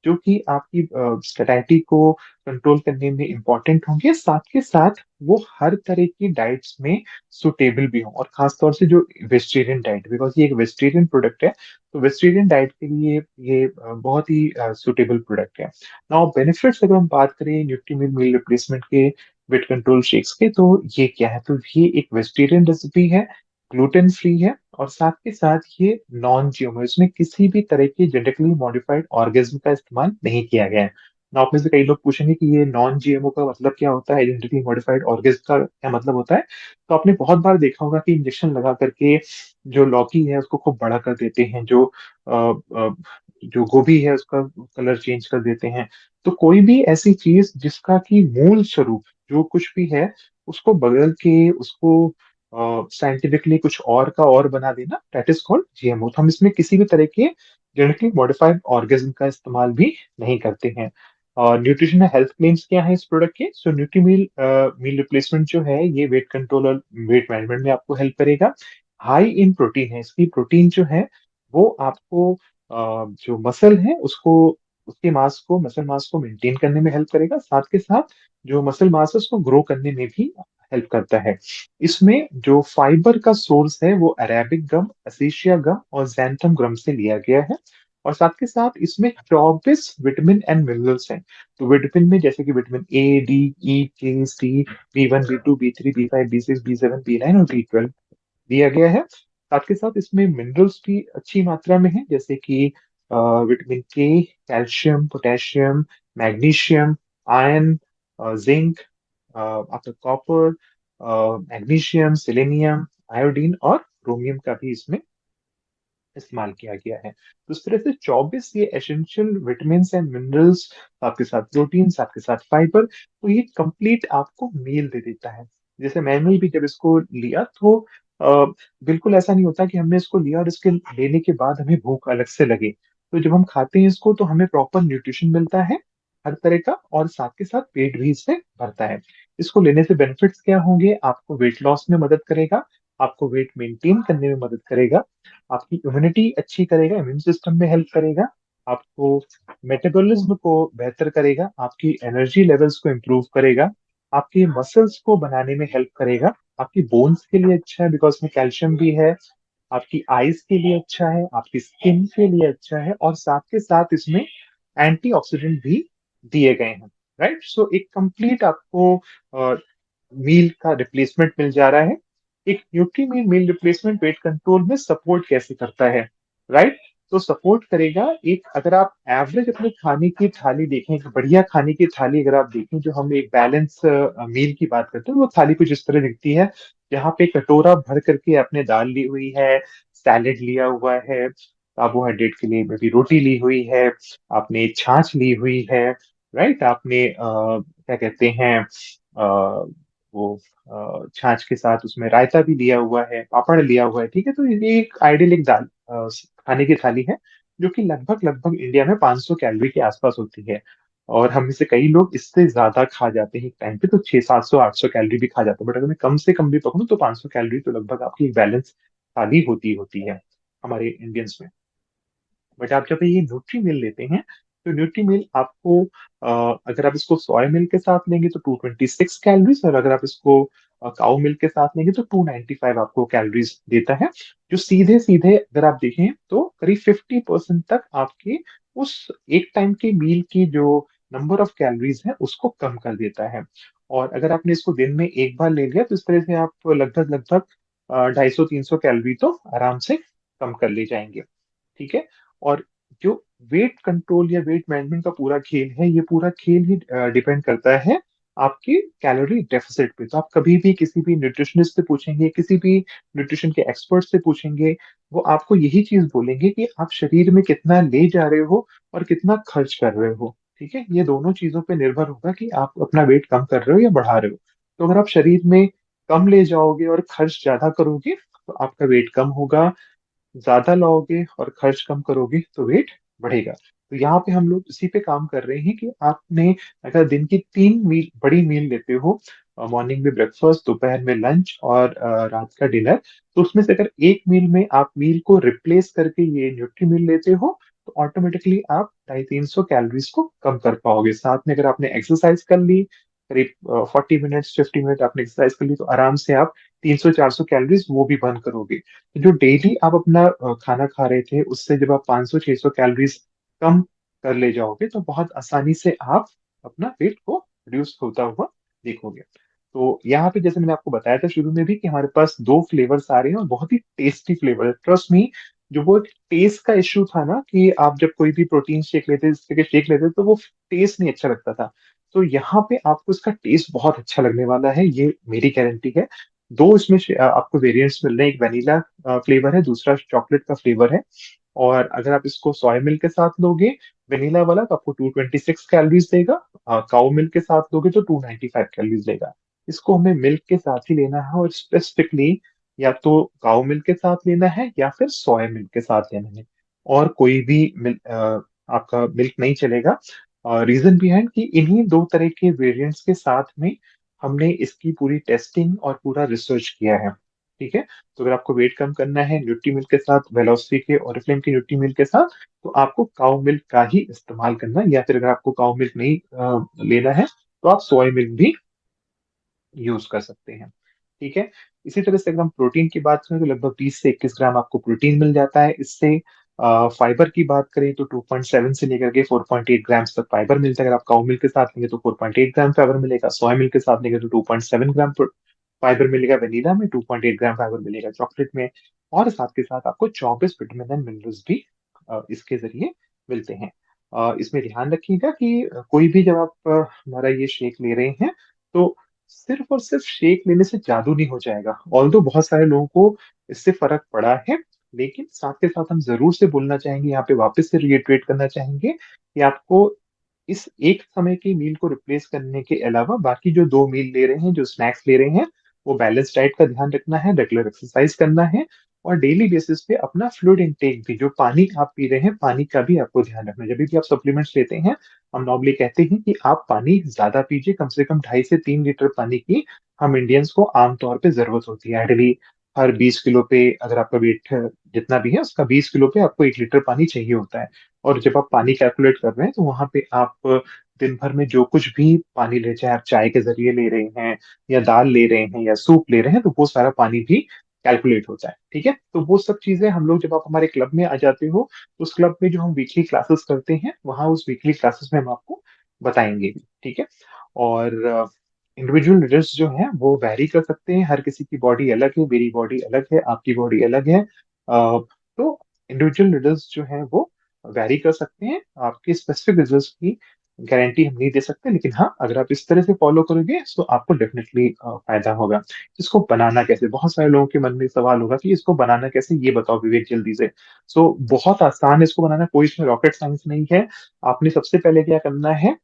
जो कि आपकी स्टेटिटी को कंट्रोल करने में इंपॉर्टेंट होंगे, साथ के साथ वो हर तरह की डाइट्स में सुटेबल भी हों। और खास तौर से जो वेजिटेरियन डाइट, बिकॉज ये एक वेजिटेरियन प्रोडक्ट है, तो वेजिटेरियन डाइट के लिए ये बहुत ही सुटेबल प्रोडक्ट है। नाउ बेनिफिट्स अगर हम बात करें न्यूट्रीमिल मील रिप्लेसमेंट के, वेट कंट्रोल शेक्स के, तो ये क्या है, तो ये एक वेजिटेरियन रेसिपी है, ग्लूटेन फ्री है, और साथ के साथ ये नॉन जीएमओ, इसमें किसी भी तरह के जेनेटिकली मॉडिफाइड ऑर्गेनिज्म का इस्तेमाल नहीं किया गया है। ना आप में से कई लोग पूछेंगे कि ये नॉन जीएमओ का मतलब क्या होता है, जेनेटिकली मॉडिफाइड ऑर्गेनिज्म का क्या मतलब होता है। तो आपने बहुत बार देखा होगा कि इंजेक्शन लगा करके जो लौकी है उसको खूब बड़ा कर देते हैं, जो गोभी है उसका कलर चेंज कर देते हैं। तो कोई भी ऐसी चीज जिसका कि मूल स्वरूप जो कुछ भी है उसको बदल के उसको साइंटिफिकली कुछ और का और बना देना, दैट इज कॉल्ड जीएमओ। तो हम इसमें किसी भी तरह के जेनेटिकली मॉडिफाइड ऑर्गेनिज्म का इस्तेमाल भी नहीं करते हैं। और न्यूट्रिशन हेल्थ क्लेम्स क्या है इस प्रोडक्ट के, सो न्यूट्री मील मील रिप्लेसमेंट जो है ये वेट कंट्रोल और वेट मैनेजमेंट में आपको हेल्प करेगा। हाई इन प्रोटीन है, इसकी प्रोटीन जो है वो आपको जो मसल है उसको, उसके मास को, मसल मास को मेंटेन करने में हेल्प करेगा, साथ के साथ जो मसल मास है उसको ग्रो करने में भी हेल्प करता है। इसमें जो फाइबर का सोर्स है वो अरेबिक गम, असेशिया गम और जैंथम गम से लिया गया है। और साथ के साथ इसमें 24 विटामिन एंड मिनरल्स हैं। तो विटामिन में जैसे कि विटामिन ए, डी, ई, के, सी, B1 B2 B3 B5 B6 B7 B9 और B12 दिया गया है। साथ के साथ इसमें मिनरल्स भी अच्छी मात्रा में है, जैसे कि विटामिन के, calcium, potassium, magnesium, iron, zinc, आपका कॉपर, मैग्नीशियम, सेलेनियम, आयोडीन और क्रोमियम का भी इसमें इस्तेमाल किया गया है। तो इस तरह से 24 ये एसेंशियल विटामिन एंड मिनरल्स, आपके साथ प्रोटीन्स, आपके साथ फाइबर, तो ये कंप्लीट आपको मील दे देता है। जैसे मैंने भी जब इसको लिया तो अ, बिल्कुल ऐसा नहीं होता कि हमने इसको लिया और इसके लेने के बाद हमें भूख अलग से लगे। तो जब हम खाते हैं इसको तो हमें प्रॉपर न्यूट्रिशन मिलता है हर तरह का, और साथ के साथ पेट भी इससे भरता है। इसको लेने से बेनिफिट्स क्या होंगे? आपको वेट लॉस में मदद करेगा, आपको वेट मेंटेन करने में मदद करेगा, आपकी इम्यूनिटी अच्छी करेगा, इम्यून सिस्टम में हेल्प करेगा, आपको मेटाबॉलिज्म को बेहतर करेगा, आपकी एनर्जी लेवल्स को इम्प्रूव करेगा, आपके मसल्स को बनाने में हेल्प करेगा, आपकी बोन्स के लिए अच्छा है बिकॉज में कैल्शियम भी है, आपकी आईज के लिए अच्छा है, आपकी स्किन के लिए अच्छा है, और साथ के साथ इसमें एंटीऑक्सीडेंट भी दिए गए हैं। राइट, सो एक कंप्लीट आपको मील का रिप्लेसमेंट मिल जा रहा है। एक nutri meal meal replacement weight control में सपोर्ट कैसे करता है? राइट, तो सपोर्ट करेगा। एक अगर आप एवरेज अपने खाने की थाली देखें, एक बढ़िया खाने की थाली अगर आप देखें, जो हम एक बैलेंस मील की बात करते हैं, वो थाली कुछ इस तरह दिखती है। यहाँ पे कटोरा भर करके आपने दाल ली हुई है, सैलेड लिया हुआ है, कार्बोहाइड्रेट के लिए में भी रोटी ली हुई है, आपने छाछ ली हुई है, राइट, आपने क्या कहते हैं वो छाछ के साथ उसमें रायता भी लिया हुआ है, पापड़ लिया हुआ है। ठीक है, तो ये एक आइडियल एक दाल खाने की थाली है, जो कि लगभग लगभग इंडिया में 500 कैलोरी के आसपास होती है। और हम में से कई लोग इससे ज्यादा खा जाते हैं एक टाइम पे, तो 600 700 800 कैलोरी भी खा जाते हैं। बट अगर मैं कम से कम भी पकड़ूं तो 500 कैलोरी तो लगभग आपकी एक बैलेंस थाली होती है हमारे इंडियंस में। बट आप जब ये न्यूट्री मिल लेते हैं, तो न्यूट्री मिल आपको अगर आप इसको सोया मिल्क के साथ लेंगे तो 226 कैलोरीज, और अगर आप इसको काउ मिल्क के साथ लेंगे तो 295 आपको कैलोरीज देता है, जो सीधे सीधे अगर आप देखें तो करीब 50% तक आपके उस एक टाइम के मील की जो नंबर ऑफ कैलोरीज है उसको कम कर देता है। और अगर आपने इसको दिन में एक बार ले लिया तो इस तरह से आप लगभग लगभग 250 300 कैलोरी तो आराम से कम कर ले जाएंगे। ठीक है, और जो वेट कंट्रोल या वेट मैनेजमेंट का पूरा खेल है, ये पूरा खेल ही डिपेंड करता है आपके कैलोरी डेफिसिट पे। तो आप कभी भी किसी भी न्यूट्रिशनिस्ट से पूछेंगे, किसी भी न्यूट्रिशन के एक्सपर्ट से पूछेंगे, वो आपको यही चीज बोलेंगे कि आप शरीर में कितना ले जा रहे हो और कितना खर्च कर रहे हो। ठीक है, ये दोनों चीजों पे निर्भर होगा कि आप अपना वेट कम कर रहे हो या बढ़ा रहे हो। तो अगर आप शरीर में कम ले जाओगे और खर्च ज्यादा करोगे तो आपका वेट कम होगा, ज्यादा लाओगे और खर्च कम करोगे तो वेट बढ़ेगा। तो यहाँ पे हम लोग इसी पे काम कर रहे हैं कि आपने अगर दिन की 3 मील बड़ी मील लेते हो, मॉर्निंग में ब्रेकफास्ट, दोपहर में लंच और रात का डिनर, तो उसमें से अगर एक मील में आप मील को रिप्लेस करके ये न्यूट्री मील लेते हो तो ऑटोमेटिकली आप 250 300 कैलोरीज को कम कर पाओगे। साथ में अगर आपने एक्सरसाइज कर ली, करीब 40 मिनट्स 50 मिनट आपने एक्सरसाइज कर ली, तो आराम से आप 300 400 कैलोरीज वो भी बर्न करोगे। जो डेली आप अपना खाना खा रहे थे उससे जब आप 500 600 कैलोरीज कम कर ले जाओगे तो बहुत आसानी से आप अपना वेट को रिड्यूस होता हुआ देखोगे। तो यहाँ पे जैसे मैंने आपको बताया था शुरू में भी कि हमारे पास 2 फ्लेवर्स आ रहे हैं और बहुत ही टेस्टी फ्लेवर है, ट्रस्ट मी। जो वो टेस्ट का इश्यू था ना कि आप जब कोई भी प्रोटीन शेक लेते इस तरह के शेक लेते तो वो टेस्ट नहीं अच्छा लगता था, तो यहाँ पे आपको इसका टेस्ट बहुत अच्छा लगने वाला है, ये मेरी गारंटी है। दो इसमें आपको वेरिएंट्स मिल रहे हैं, एक वेनिला फ्लेवर है, दूसरा चॉकलेट का फ्लेवर है। और अगर आप इसको सोया मिल्क के साथ लोगे, वेनिला वाला, तो आपको 226 कैलोरीज देगा, काउ मिल्क के साथ लोगे तो 295 कैलोरीज देगा। इसको हमें मिल्क के साथ ही लेना है, और स्पेसिफिकली या तो काउ मिल्क के साथ लेना है या फिर सोया मिल्क के साथ लेना है, और कोई भी आपका मिल्क नहीं चलेगा। रीजन बिहाइंड कि इन्हीं दो तरह के वेरिएंट्स के साथ में हमने इसकी पूरी टेस्टिंग और पूरा रिसर्च किया है। ठीक है, तो अगर आपको वेट कम करना है न्यूट्री मिल्क के साथ, वेलोसिटी के ओरिफ्लेम के न्यूट्री मिल्क के साथ, तो आपको काउ मिल्क का ही इस्तेमाल करना है, या फिर अगर आपको काउ मिल्क नहीं लेना है तो आप सोया मिल्क भी यूज कर सकते हैं। ठीक है, इसी तरह से अगर हम प्रोटीन की बात करें तो लगभग 20 से 21 ग्राम आपको प्रोटीन मिल जाता है इससे। फाइबर की बात करें तो 2.7 से लेकर के 4.8 ग्राम तक फाइबर मिलता है। अगर आप काउ मिल्क के साथ लेंगे तो 4.8 ग्राम फाइबर मिलेगा, सोया मिल्क के साथ लेंगे तो 2.7 ग्राम फाइबर मिलेगा, वेनिला में 2.8 ग्राम फाइबर मिलेगा, चॉकलेट में। और साथ के साथ आपको 24 विटामिन एंड मिनरल्स भी इसके जरिए मिलते हैं। इसमें ध्यान रखिएगा कि कोई भी जब आप हमारा ये शेक ले रहे हैं तो सिर्फ और सिर्फ शेक लेने से जादू नहीं हो जाएगा। ऑल्दो बहुत सारे लोगों को इससे फर्क पड़ा है, लेकिन साथ के साथ हम जरूर से बोलना चाहेंगे, यहाँ पे वापस से रिएटरेट करना चाहेंगे कि आपको इस एक समय की मील को रिप्लेस करने के अलावा बाकी जो 2 मील ले रहे हैं, जो स्नैक्स ले रहे हैं, वो बैलेंस डाइट का ध्यान रखना है, रेगुलर एक्सरसाइज करना है, और डेली बेसिस पे अपना फ्लूइड इंटेक भी, जो पानी आप पी रहे हैं, पानी का भी आपको ध्यान रखना है। जब भी आप सप्लीमेंट्स लेते हैं, हम नॉर्मली कहते हैं कि आप पानी ज्यादा पीजिए, कम से कम 2.5 से 3 लीटर पानी की हम इंडियंस को आमतौर पे जरूरत होती है। आइडली हर 20 किलो पे, अगर आपका वेट जितना भी है उसका 20 किलो पे आपको 1 लीटर पानी चाहिए होता है। और जब आप पानी कैलकुलेट कर रहे हैं तो वहां पे आप दिन भर में जो कुछ भी पानी ले, चाहे आप चाय के जरिए ले रहे हैं या दाल ले रहे हैं या सूप ले रहे हैं, तो वो सारा पानी भी कैलकुलेट होता है। ठीक है, तो वो सब चीजें हम लोग, जब आप हमारे क्लब में आ जाते हो, तो उस क्लब में जो हम वीकली क्लासेस करते हैं, वहाँ उस वीकली क्लासेस में हम आपको बताएंगे भी। ठीक है, और इंडिविजुअल रिजल्ट्स जो हैं वो वैरी कर सकते हैं, हर किसी की बॉडी अलग है, मेरी बॉडी अलग है, आपकी बॉडी अलग है। तो इंडिविजुअल रिजल्ट्स जो हैं वो वैरी कर सकते हैं, आपके स्पेसिफिक रिजल्ट्स की गारंटी हम नहीं दे सकते, लेकिन हाँ, अगर आप इस तरह से फॉलो करोगे तो आपको डेफिनेटली फायदा होगा। इसको बनाना कैसे, बहुत सारे लोगों के मन में सवाल होगा कि इसको बनाना कैसे, ये बताओ विवेक जल्दी से। सो बहुत आसान है इसको बनाना, कोई इसमें रॉकेट साइंस नहीं है। आपने सबसे पहले क्या करना है,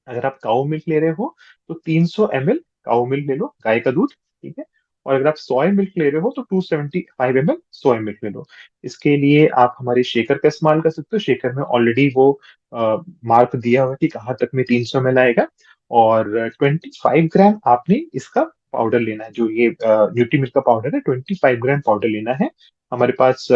अगर आप काउ मिल्क ले रहे हो तो 300 ml काउ मिल्क ले लो, गाय का दूध। ठीक है, और अगर आप सोया मिल्क ले रहे हो तो 275 ml सोया मिल्क ले लो। इसके लिए आप हमारे शेकर का इस्तेमाल कर सकते हो, शेकर में ऑलरेडी वो मार्क दिया हुआ है कि कहाँ तक में 300 ml आएगा। और 25 ग्राम आपने इसका पाउडर लेना है, जो ये न्यूट्री मिल्क का पाउडर है, 25 ग्राम पाउडर लेना है। हमारे पास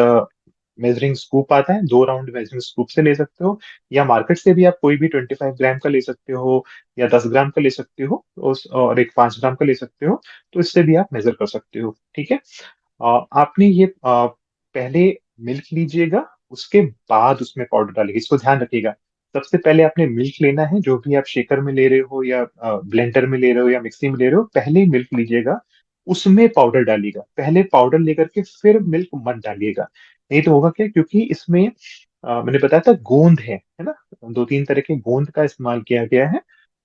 मेजरिंग स्कूप आता है, 2 राउंड मेजरिंग स्कूप से ले सकते हो, या मार्केट से भी आप कोई भी 25 ग्राम का ले सकते हो, या 10 ग्राम का ले सकते हो, और एक 5 ग्राम का ले सकते हो। तो इससे भी आप मेजर कर सकते हो। ठीक है, आपने ये पहले मिल्क लीजिएगा, उसके बाद उसमें पाउडर डालिएगा, इसको ध्यान रखिएगा। सबसे पहले आपने मिल्क लेना है, जो भी आप शेकर में ले रहे हो या ब्लेंडर में ले रहे हो या मिक्सी में ले रहे हो, पहले मिल्क लीजिएगा, उसमें पाउडर डालिएगा। पहले पाउडर लेकर के फिर मिल्क मत डालिएगा, नहीं तो होगा क्या, क्योंकि इसमें मैंने बताया था गोंद है ना, 2-3 तरह के गोंद का इस्तेमाल किया गया है।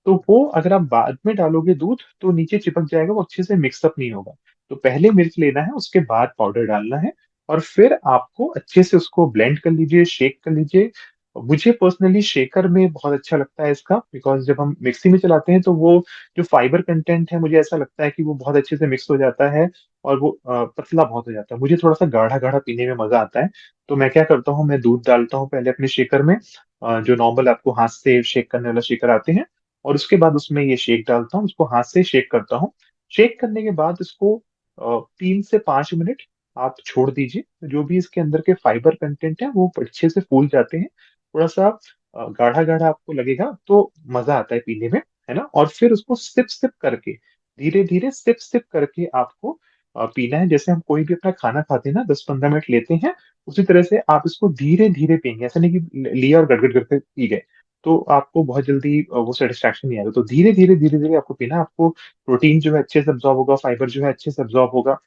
तो वो अगर आप बाद में डालोगे दूध तो नीचे चिपक जाएगा, वो अच्छे से मिक्सअप नहीं होगा। तो पहले मिल्क लेना है, उसके बाद पाउडर डालना है, और फिर आपको अच्छे से उसको ब्लेंड कर लीजिए, शेक कर लीजिए। मुझे पर्सनली शेकर में बहुत अच्छा लगता है इसका, बिकॉज जब हम मिक्सी में चलाते हैं तो वो जो फाइबर कंटेंट है, मुझे ऐसा लगता है कि वो बहुत अच्छे से मिक्स हो जाता है, और वो पतला बहुत हो जाता है। मुझे थोड़ा सा गाढ़ा गाढ़ा पीने में मजा आता है। तो मैं क्या करता हूँ, मैं दूध डालता हूँ पहले अपने शेकर में, जो नॉर्मल आपको हाथ से शेक करने वाला शेकर आते हैं, और उसके बाद उसमें ये शेक डालता हूँ, उसको हाथ से शेक करता हूँ। शेक करने के बाद इसको 3 से 5 मिनट आप छोड़ दीजिए, तो जो भी इसके अंदर के फाइबर कंटेंट है वो अच्छे से फूल जाते हैं। थोड़ा सा गाढ़ा गाढ़ा आपको लगेगा तो मजा आता है पीने में, है ना। और फिर उसको सिप सिप करके, धीरे धीरे सिप सिप करके आपको पीना है। जैसे हम कोई भी अपना खाना खाते हैं ना, 10-15 मिनट लेते हैं, उसी तरह से आप इसको धीरे धीरे पियेंगे, ऐसा नहीं कि लिया और गड़गड़ करके पी गए, तो आपको बहुत जल्दी वो सेटिस्फैक्शन नहीं आएगा। तो धीरे धीरे धीरे धीरे आपको पीना है, आपको प्रोटीन जो है अच्छे से एब्जॉर्ब होगा, फाइबर जो है अच्छे से एब्जॉर्ब होगा,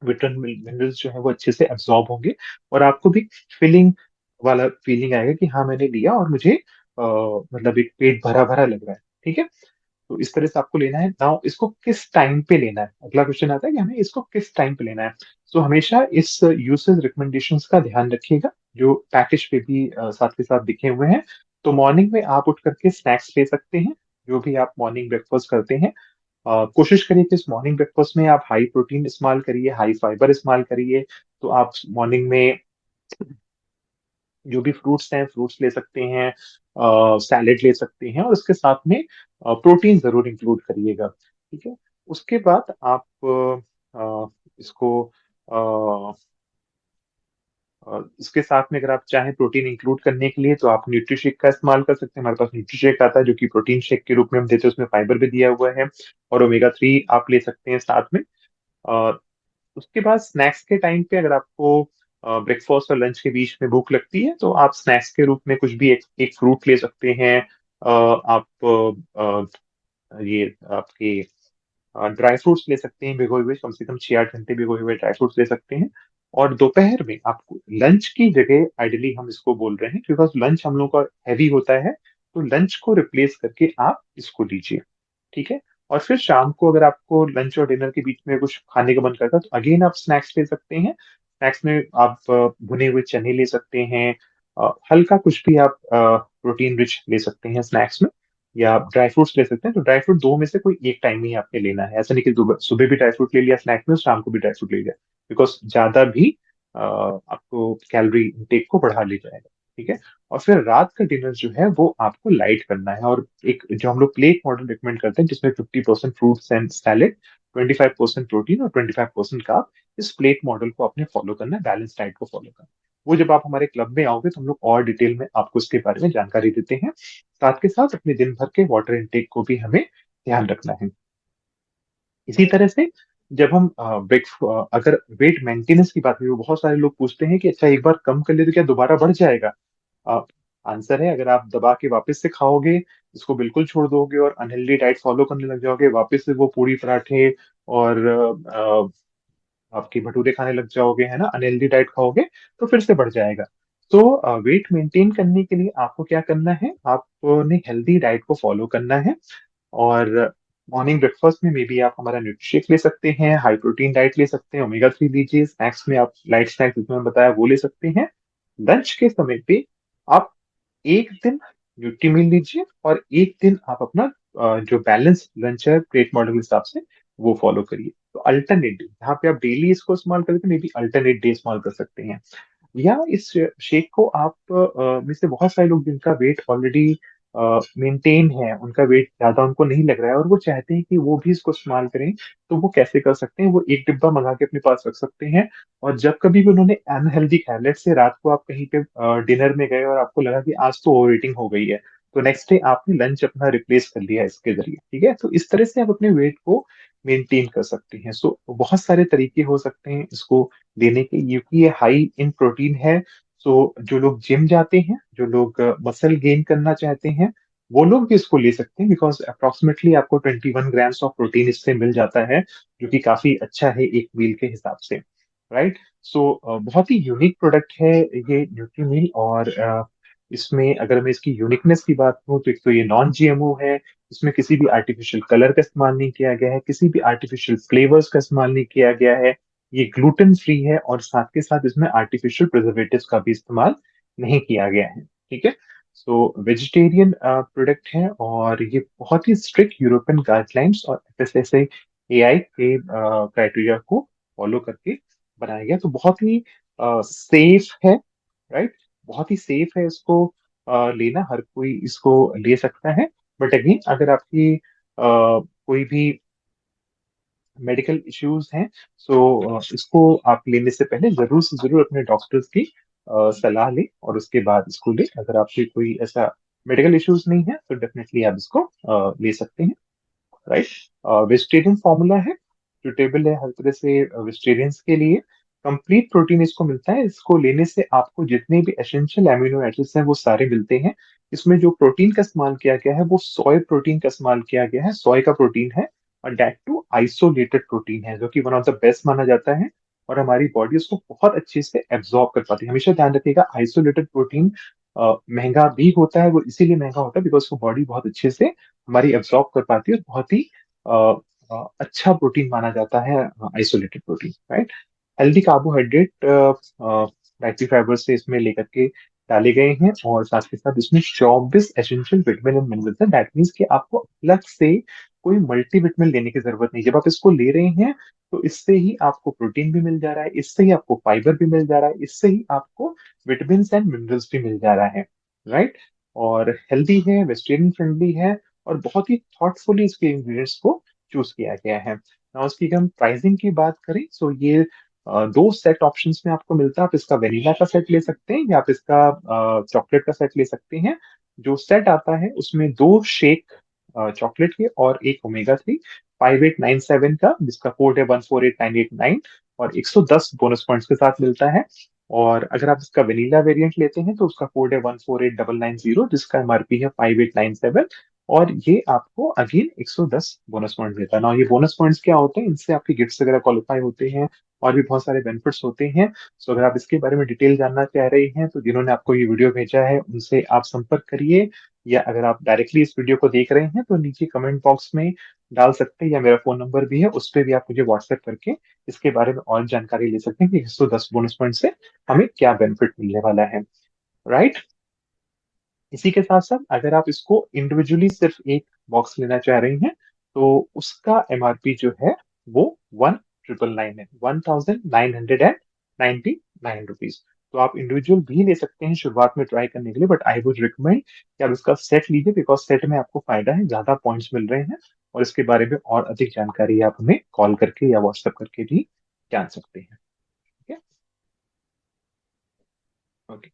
विटामिन मिनरल्स जो है वो अच्छे से एब्जॉर्ब होंगे, और आपको भी फिलिंग वाला फीलिंग आएगा कि हाँ मैंने लिया और मुझे मतलब एक पेट भरा भरा लग रहा है। ठीक है, तो इस तरह से आपको लेना है। नाउ इसको किस टाइम पे लेना है, अगला क्वेश्चन आता है कि हमें इसको किस टाइम पे लेना है। तो हमेशा इस यूसेज रिकमेंडेशंस का ध्यान रखिएगा, जो पैकेज पे भी साथ के साथ दिखे हुए हैं। तो मॉर्निंग में आप उठ करके स्नैक्स ले सकते हैं, जो भी आप मॉर्निंग ब्रेकफास्ट करते हैं। कोशिश करिए कि इस मॉर्निंग ब्रेकफास्ट में आप हाई प्रोटीन इस्तेमाल करिए, हाई फाइबर इस्तेमाल करिए। तो आप मॉर्निंग में जो भी फ्रूट्स हैं, फ्रूट्स ले सकते हैं, सैलेड ले सकते हैं, और उसके साथ में प्रोटीन जरूर इंक्लूड करिएगा। ठीक है, उसके बाद आप इसको इसके साथ में अगर आप चाहें प्रोटीन इंक्लूड करने के लिए, तो आप न्यूट्रीशेक का इस्तेमाल कर सकते हैं। हमारे पास न्यूट्रीशेक आता है जो कि प्रोटीन शेक के रूप में हम देते हैं, उसमें फाइबर भी दिया हुआ है, और ओमेगा 3 आप ले सकते हैं साथ में। अ, उसके बाद स्नैक्स के टाइम पे अगर आपको ब्रेकफास्ट और लंच के बीच में भूख लगती है, तो आप स्नैक्स के रूप में कुछ भी एक फ्रूट ले सकते हैं। आप ये आपके ड्राई फ्रूट्स ले सकते हैं भिगोए हुए, कम से कम 6-8 घंटे भिगोए हुए ड्राई फ्रूट्स ले सकते हैं। और दोपहर में आपको लंच की जगह, आइडियली हम इसको बोल रहे हैं क्योंकि लंच हम लोग का हैवी होता है, तो लंच को रिप्लेस करके आप इसको लीजिए। ठीक है, और फिर शाम को अगर आपको लंच और डिनर के बीच में कुछ खाने का मन करता है, तो अगेन आप स्नैक्स ले सकते हैं। स्नैक्स में आप भुने हुए चने ले सकते हैं, हल्का कुछ भी आप प्रोटीन रिच ले सकते हैं स्नैक्स में, या ड्राई फ्रूट्स ले सकते हैं। तो ड्राई फ्रूट दो में से कोई एक टाइम ही आपने लेना है, ऐसा नहीं कि सुबह सुबह भी ड्राई फ्रूट ले लिया स्नैक्स में, शाम को भी ड्राई फ्रूट ले लिया, बिकॉज ज्यादा भी आपको कैलोरी इंटेक को बढ़ा ले जाएगा। ठीक है। और फिर रात का डिनर जो है वो आपको लाइट करना है, और एक जो हम लोग प्लेट मॉडल रिकमेंड करते हैं जिसमें 50% फ्रूट्स एंड सैलेड, 25% प्रोटीन और 25% कार्ब, इस प्लेट मॉडल को आपने फॉलो करना है, बैलेंस डाइट को फॉलो करना है। वो जब आप हमारे क्लब में आओगे तो हम लोग और डिटेल में आपको इसके बारे में जानकारी देते हैं। साथ के साथ अपने दिन भर के वाटर इनटेक को भी हमें ध्यान रखना है। इसी तरह से जब हम अगर वेट मेंटेनेंस की बात करें, तो बहुत सारे लोग पूछते हैं कि अच्छा एक बार कम कर ले तो क्या दोबारा बढ़ जाएगा। आंसर है, अगर आप दबा के वापस से खाओगे, इसको बिल्कुल छोड़ दोगे और अनहेल्दी डाइट फॉलो करने लग जाओगे, वापस से वो पूरी पराठे और आपकी भटूरे खाने लग जाओगे, है ना, अनहेल्दी डाइट खाओगे, तो फिर से बढ़ जाएगा। तो वेट मेंटेन करने के लिए आपको क्या करना है, आपने हेल्दी डाइट को फॉलो करना है। और मॉर्निंग ब्रेकफास्ट में मे बी आप हमारा न्यूट्रिशेक ले सकते हैं, हाई प्रोटीन डाइट ले सकते हैं, ओमेगा 3 लीजिए, स्नैक्स में आप लाइट स्नैक्स जिसमें मैंने बताया वो ले सकते हैं। लंच के समय पे आप एक दिन न्यूट्री मील लीजिए और एक दिन आप अपना जो बैलेंस लंच है प्लेट मॉडल के हिसाब से वो फॉलो करिए। तो अल्टरनेट डे जहाँ पे आप डेली इसको इस्तेमाल करते हैं, मे बी अल्टरनेट डे इस्तेमाल कर सकते हैं। या इस शेक को आप में से बहुत सारे लोग जिनका वेट ऑलरेडी मेंटेन है, उनका वेट ज्यादा उनको नहीं लग रहा है और वो चाहते हैं कि वो भी इसको इस्तेमाल करें, तो वो कैसे कर सकते हैं, वो एक डिब्बा मंगा के अपने पास रख सकते हैं। और जब कभी भी उन्होंने अनहेल्दी खाया, लेट्स से रात को आप कहीं पे डिनर में गए और आपको लगा कि आज तो ओवर ईटिंग हो गई है, तो नेक्स्ट डे आपने लंच अपना रिप्लेस कर लिया इसके जरिए। ठीक है, तो इस तरह से आप अपने वेट को मेंटेन कर सकते हैं। सो बहुत सारे तरीके हो सकते हैं इसको लेने के, क्योंकि ये हाई इन प्रोटीन है। सो जो लोग जिम जाते हैं, जो लोग मसल गेन करना चाहते हैं, वो लोग भी इसको ले सकते हैं, बिकॉज अप्रोक्सीमेटली आपको 21 ग्राम्स ऑफ प्रोटीन इससे मिल जाता है, जो कि काफी अच्छा है एक मील के हिसाब से। राइट। सो बहुत ही यूनिक प्रोडक्ट है ये न्यूट्रीमील। और इसमें अगर मैं इसकी यूनिकनेस की बात करूँ तो एक तो ये नॉन जीएमओ है, इसमें किसी भी आर्टिफिशियल कलर का इस्तेमाल नहीं किया गया है, किसी भी आर्टिफिशियल फ्लेवर्स का इस्तेमाल नहीं किया गया है, ये ग्लूटेन फ्री है, और साथ के साथ इसमें आर्टिफिशियल प्रिजर्वेटिव्स का भी इस्तेमाल नहीं किया गया है। ठीक है। सो वेजिटेरियन प्रोडक्ट है, और ये बहुत ही स्ट्रिक्ट यूरोपियन गाइडलाइंस और FSSAI के क्राइटेरिया को फॉलो करके बनाया गया, तो बहुत ही सेफ है। राइट। बहुत ही सेफ है, इसको लेना हर कोई इसको ले सकता है। बट अगेन अगर आपकी कोई भी मेडिकल इश्यूज हैं, सो इसको आप लेने से पहले जरूर से जरूर अपने डॉक्टर्स की सलाह लें और उसके बाद इसको लें। अगर आपके कोई ऐसा मेडिकल इश्यूज नहीं है तो डेफिनेटली आप इसको ले सकते हैं। राइट। वेजिटेरियन फॉर्मूला है, सुटेबल है हर तरह से वेजिटेरियंस के लिए। कंप्लीट प्रोटीन इसको मिलता है, इसको लेने से आपको जितने भी एसेंशियल एमिनो एसिड्स हैं वो सारे मिलते हैं। इसमें जो प्रोटीन का इस्तेमाल किया गया है वो सोय प्रोटीन का इस्तेमाल किया गया है, सोय का प्रोटीन है, और डेट टू आइसोलेटेड प्रोटीन है, जो कि वन ऑफ द बेस्ट माना जाता है। और हमारी बॉडी उसको बहुत अच्छे से एब्जॉर्ब कर पाती है। हमेशा ध्यान रखिएगा, आइसोलेटेड प्रोटीन महंगा भी होता है, वो इसीलिए महंगा होता है बिकॉज वो बॉडी बहुत अच्छे से हमारी एब्जॉर्ब कर पाती है, और बहुत ही अच्छा प्रोटीन माना जाता है isolated protein. Right. Healthy carbohydrate dietary fibre से इसमें लेकर के डाले गए हैं, और साथ के साथ इसमें 24 एसेंशियल विटामिन एंड मिनरल्स है। दैट मीन्स कि आपको अलग से कोई मल्टीविटामिन लेने की जरूरत नहीं। जब आप इसको ले रहे हैं तो इससे ही आपको प्रोटीन भी मिल जा रहा है, इससे ही आपको फाइबर भी मिल जा रहा है, इससे ही आपको विटामिन एंड मिनरल्स भी मिल जा रहा है। राइट। और हेल्दी है, वेजिटेरियन फ्रेंडली है, और बहुत ही थॉटफुली इसके इंग्रेडिएंट्स को चूज किया गया है। ना उसकी अगर हम प्राइसिंग की बात करें, सो ये दो सेट ऑप्शंस में आपको मिलता है। आप इसका वेनिला का सेट ले सकते हैं या आप इसका चॉकलेट का सेट ले सकते हैं। जो सेट आता है उसमें दो शेक चॉकलेट के और एक ओमेगा 3 5897 का, जिसका कोड है 148989, और 110 बोनस पॉइंट्स के साथ मिलता है। और अगर आप इसका वेनिला वेरिएंट लेते हैं तो उसका कोड है 148990, जिसका MRP है 5897, और ये आपको अगेन 110 बोनस पॉइंट देता है ना। ये बोनस पॉइंट्स क्या होते हैं, इनसे आपके गिफ्ट्स वगैरह क्वालिफाई होते हैं, और भी बहुत सारे बेनिफिट्स होते हैं। सो अगर आप इसके बारे में डिटेल जानना चाह रहे हैं तो जिन्होंने आपको ये वीडियो भेजा है उनसे आप संपर्क करिए। या अगर आप डायरेक्टली इस वीडियो को देख रहे हैं तो नीचे कमेंट बॉक्स में डाल सकते हैं, या मेरा फ़ोन नंबर भी है, उस पे भी आप मुझे व्हाट्सएप करके इसके बारे में और जानकारी ले सकते हैं कि 110 बोनस पॉइंट से हमें क्या बेनिफिट मिलने वाला है, राइट? इसी के साथ-साथ अगर आप इसको इंडिविजुअली सिर्फ एक बॉक्स लेना चाह रही हैं, तो उसका एमआरपी जो है वो 1999 है, 1999 रुपीज़। तो आप इंडिविजुअल भी ले सकते हैं शुरुआत में ट्राई करने के लिए, बट आई वुड रिकमेंड कि आप इसका सेट लीजिए, बिकॉज़ सेट में आपको फ़ायदा है, ज़्यादा पॉइंट्स मिल रहे हैं और इसके बारे में और अधिक जानकारी आप हमें कॉल करके या व्हाट्सएप करके भी जान सकते हैं। ठीक है? ओके।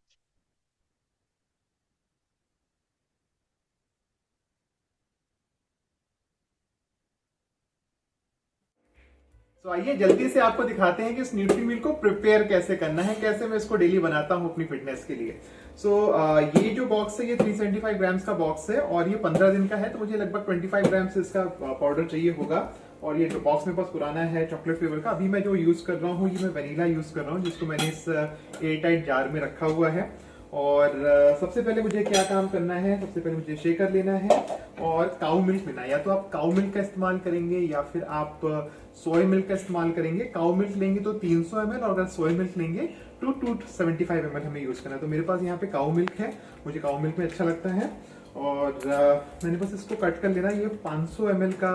तो आइए जल्दी से आपको दिखाते हैं कि इस न्यूट्री मील को प्रिपेयर कैसे करना है, कैसे मैं इसको डेली बनाता हूँ अपनी फिटनेस के लिए। ये जो बॉक्स है ये 375 ग्राम्स का बॉक्स है और ये 15 दिन का है, तो मुझे लगभग 25 ग्राम्स इसका पाउडर चाहिए होगा। और ये जो बॉक्स मेरे पास पुराना है चॉकलेट फ्लेवर का, अभी मैं जो यूज कर रहा हूँ ये मैं वनीला यूज कर रहा हूँ, जिसको मैंने इस एयर टाइट जार में रखा हुआ है। और सबसे पहले मुझे क्या काम करना है, सबसे पहले मुझे शेकर लेना है और काऊ मिल्क लेना है। या तो आप काऊ मिल्क का इस्तेमाल करेंगे या फिर आप सोया मिल्क का इस्तेमाल करेंगे। काऊ मिल्क लेंगे तो 300 ml, और अगर सोया मिल्क लेंगे तो 275 ml हमें यूज करना है। तो मेरे पास यहाँ पे काऊ मिल्क है, मुझे काऊ मिल्क में अच्छा लगता है। और मैंने बस इसको कट कर लेना। ये 500 ml का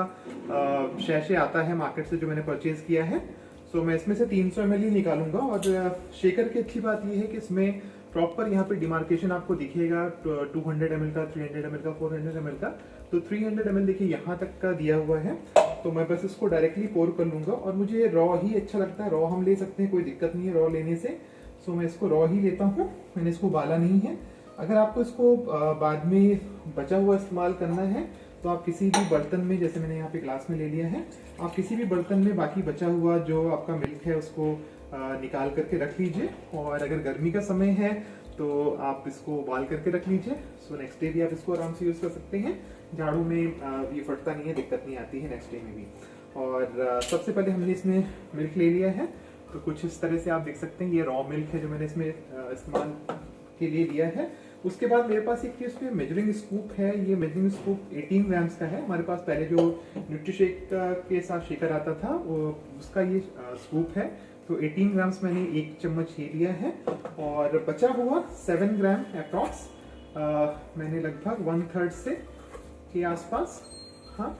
शैशे आता है मार्केट से जो मैंने परचेज किया है। सो मैं इसमें से 300 ml ही निकालूंगा। और शेकर की अच्छी बात यह है कि इसमें प्रॉपर यहाँ पे डिमार्केशन आपको दिखेगा, 200 ml का, 300 ml का, 400 ml का। तो 300 ml देखिए यहाँ तक का दिया हुआ है, तो मैं बस इसको डायरेक्टली पोर कर लूंगा। और मुझे रॉ ही अच्छा लगता है, रॉ हम ले सकते हैं, कोई दिक्कत नहीं है रॉ लेने से। सो मैं इसको रॉ ही लेता हूँ, मैंने इसको उबाला नहीं है। अगर आपको इसको बाद में बचा हुआ इस्तेमाल करना है तो आप किसी भी बर्तन में, जैसे मैंने यहाँ पे ग्लास में ले लिया है, आप किसी भी बर्तन में बाकी बचा हुआ जो आपका मिल्क है उसको निकाल करके रख लीजिए। और अगर गर्मी का समय है तो आप इसको उबाल करके रख लीजिए। सो नेक्स्ट डे भी आप इसको आराम से यूज कर सकते हैं। झाड़ू में ये फटता नहीं है, दिक्कत नहीं आती है नेक्स्ट डे में भी। और सबसे पहले हमने इसमें मिल्क ले लिया है, तो कुछ इस तरह से आप देख सकते हैं ये रॉ मिल्क है जो मैंने इसमें इस्तेमाल के लिए लिया है। उसके बाद मेरे पास एक इसमें मेजरिंग स्कूप है। ये मेजरिंग स्कूप 18 ग्राम्स का है। हमारे पास पहले जो न्यूट्रीशेक के साथ शेकर आता था वो उसका ये स्कूप है। तो 18 ग्राम्स मैंने एक चम्मच ही लिया है। और बचा हुआ 7 ग्राम अप्रॉक्स मैंने लगभग 1/3 से के आसपास, हाँ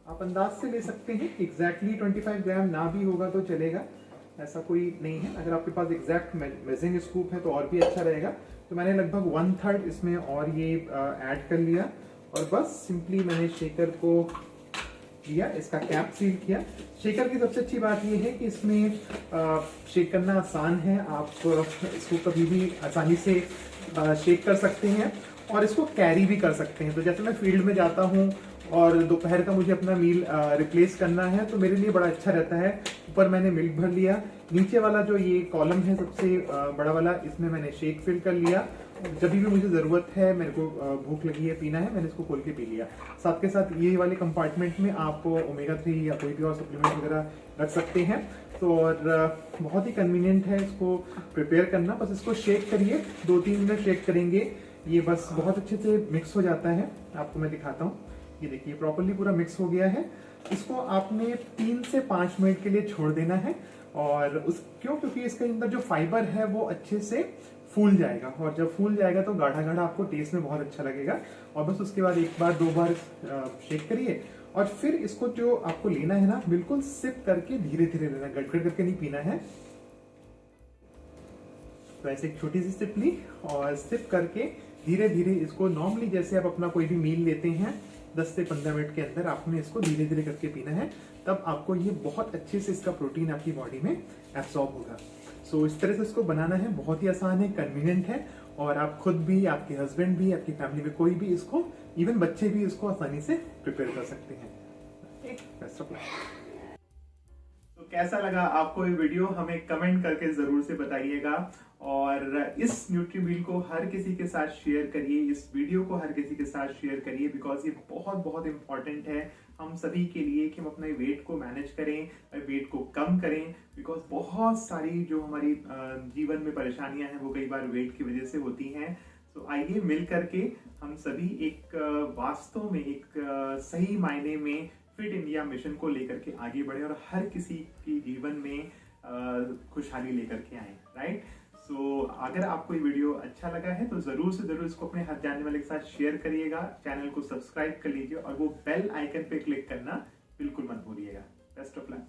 आप अंदाज से ले सकते हैं। एग्जैक्टली 25 ग्राम ना भी होगा तो चलेगा, ऐसा कोई नहीं है। अगर आपके पास एग्जैक्ट मेजरिंग स्कूप है तो और भी अच्छा रहेगा। तो मैंने लगभग 1/3 इसमें और ये ऐड कर लिया। और बस सिंपली मैंने शेकर को लिया, इसका कैप सील किया। शेकर की सबसे अच्छी बात यह है कि इसमें शेक करना आसान है। आप इसको कभी भी आसानी से शेक कर सकते हैं और इसको कैरी भी कर सकते हैं। तो जैसे मैं फील्ड में जाता हूँ और दोपहर का मुझे अपना मील रिप्लेस करना है तो मेरे लिए बड़ा अच्छा रहता है। ऊपर मैंने मिल्क भर लिया, नीचे वाला जो ये कॉलम है सबसे बड़ा वाला, इसमें मैंने शेक फिल कर लिया। जब भी मुझे ज़रूरत है, मेरे को भूख लगी है, पीना है, मैंने इसको खोल के पी लिया। साथ के साथ ये वाले कंपार्टमेंट में आप ओमेगा 3 या कोई भी और सप्लीमेंट वगैरह रख सकते हैं। तो और बहुत ही कन्वीनियंट है इसको प्रिपेयर करना। बस इसको शेक करिए, 2-3 मिनट शेक करेंगे, ये बस बहुत अच्छे से मिक्स हो जाता है। आपको मैं दिखाता हूँ, ये देखिए प्रॉपर्ली पूरा मिक्स हो गया है। इसको आपने 3 से 5 मिनट के लिए छोड़ देना है। और उस क्योंकि इसके अंदर जो फाइबर है वो अच्छे से फूल जाएगा, और जब फूल जाएगा तो गाढ़ा गाढ़ा आपको टेस्ट में बहुत अच्छा लगेगा। और बस उसके बाद 1 बार 2 बार शेक करिए और फिर इसको जो आपको लेना है ना, बिल्कुल सिप करके धीरे धीरे लेना, गड़गड़ करके नहीं पीना है। तो ऐसे एक छोटी सी सिप ली और सिप करके धीरे धीरे इसको, नॉर्मली जैसे आप अपना कोई भी मील लेते हैं 10 से 15 मिनट के अंदर आपने इसको धीरे धीरे करके पीना है, तब आपको ये बहुत अच्छे से इसका प्रोटीन आपकी बॉडी में एब्सॉर्ब होगा। सो इस तरह से इसको बनाना है, बहुत ही आसान है, कन्वीनियंट है। और आप खुद भी, आपके हस्बैंड भी, आपकी फैमिली में कोई भी इसको, इवन बच्चे भी इसको आसानी से प्रिपेयर कर सकते हैं। Best of luck. तो कैसा लगा आपको ये वीडियो, हमें कमेंट करके जरूर से बताइएगा। और इस न्यूट्रीमील को हर किसी के साथ शेयर करिए, इस वीडियो को हर किसी के साथ शेयर करिए, बिकॉज ये बहुत बहुत इंपॉर्टेंट है हम सभी के लिए कि हम अपने वेट को मैनेज करें, वेट को कम करें। बिकॉज बहुत सारी जो हमारी जीवन में परेशानियां हैं वो कई बार वेट की वजह से होती हैं। तो आइए मिल करके हम सभी एक वास्तव में एक सही मायने में फिट इंडिया मिशन को लेकर के आगे बढ़े और हर किसी के जीवन में खुशहाली लेकर के आए, राइट। सो अगर आपको ये वीडियो अच्छा लगा है तो जरूर से जरूर इसको अपने हर जानने वाले के साथ शेयर करिएगा, चैनल को सब्सक्राइब कर लीजिए और वो बेल आइकन पे क्लिक करना बिल्कुल मत भूलिएगा। Best of luck.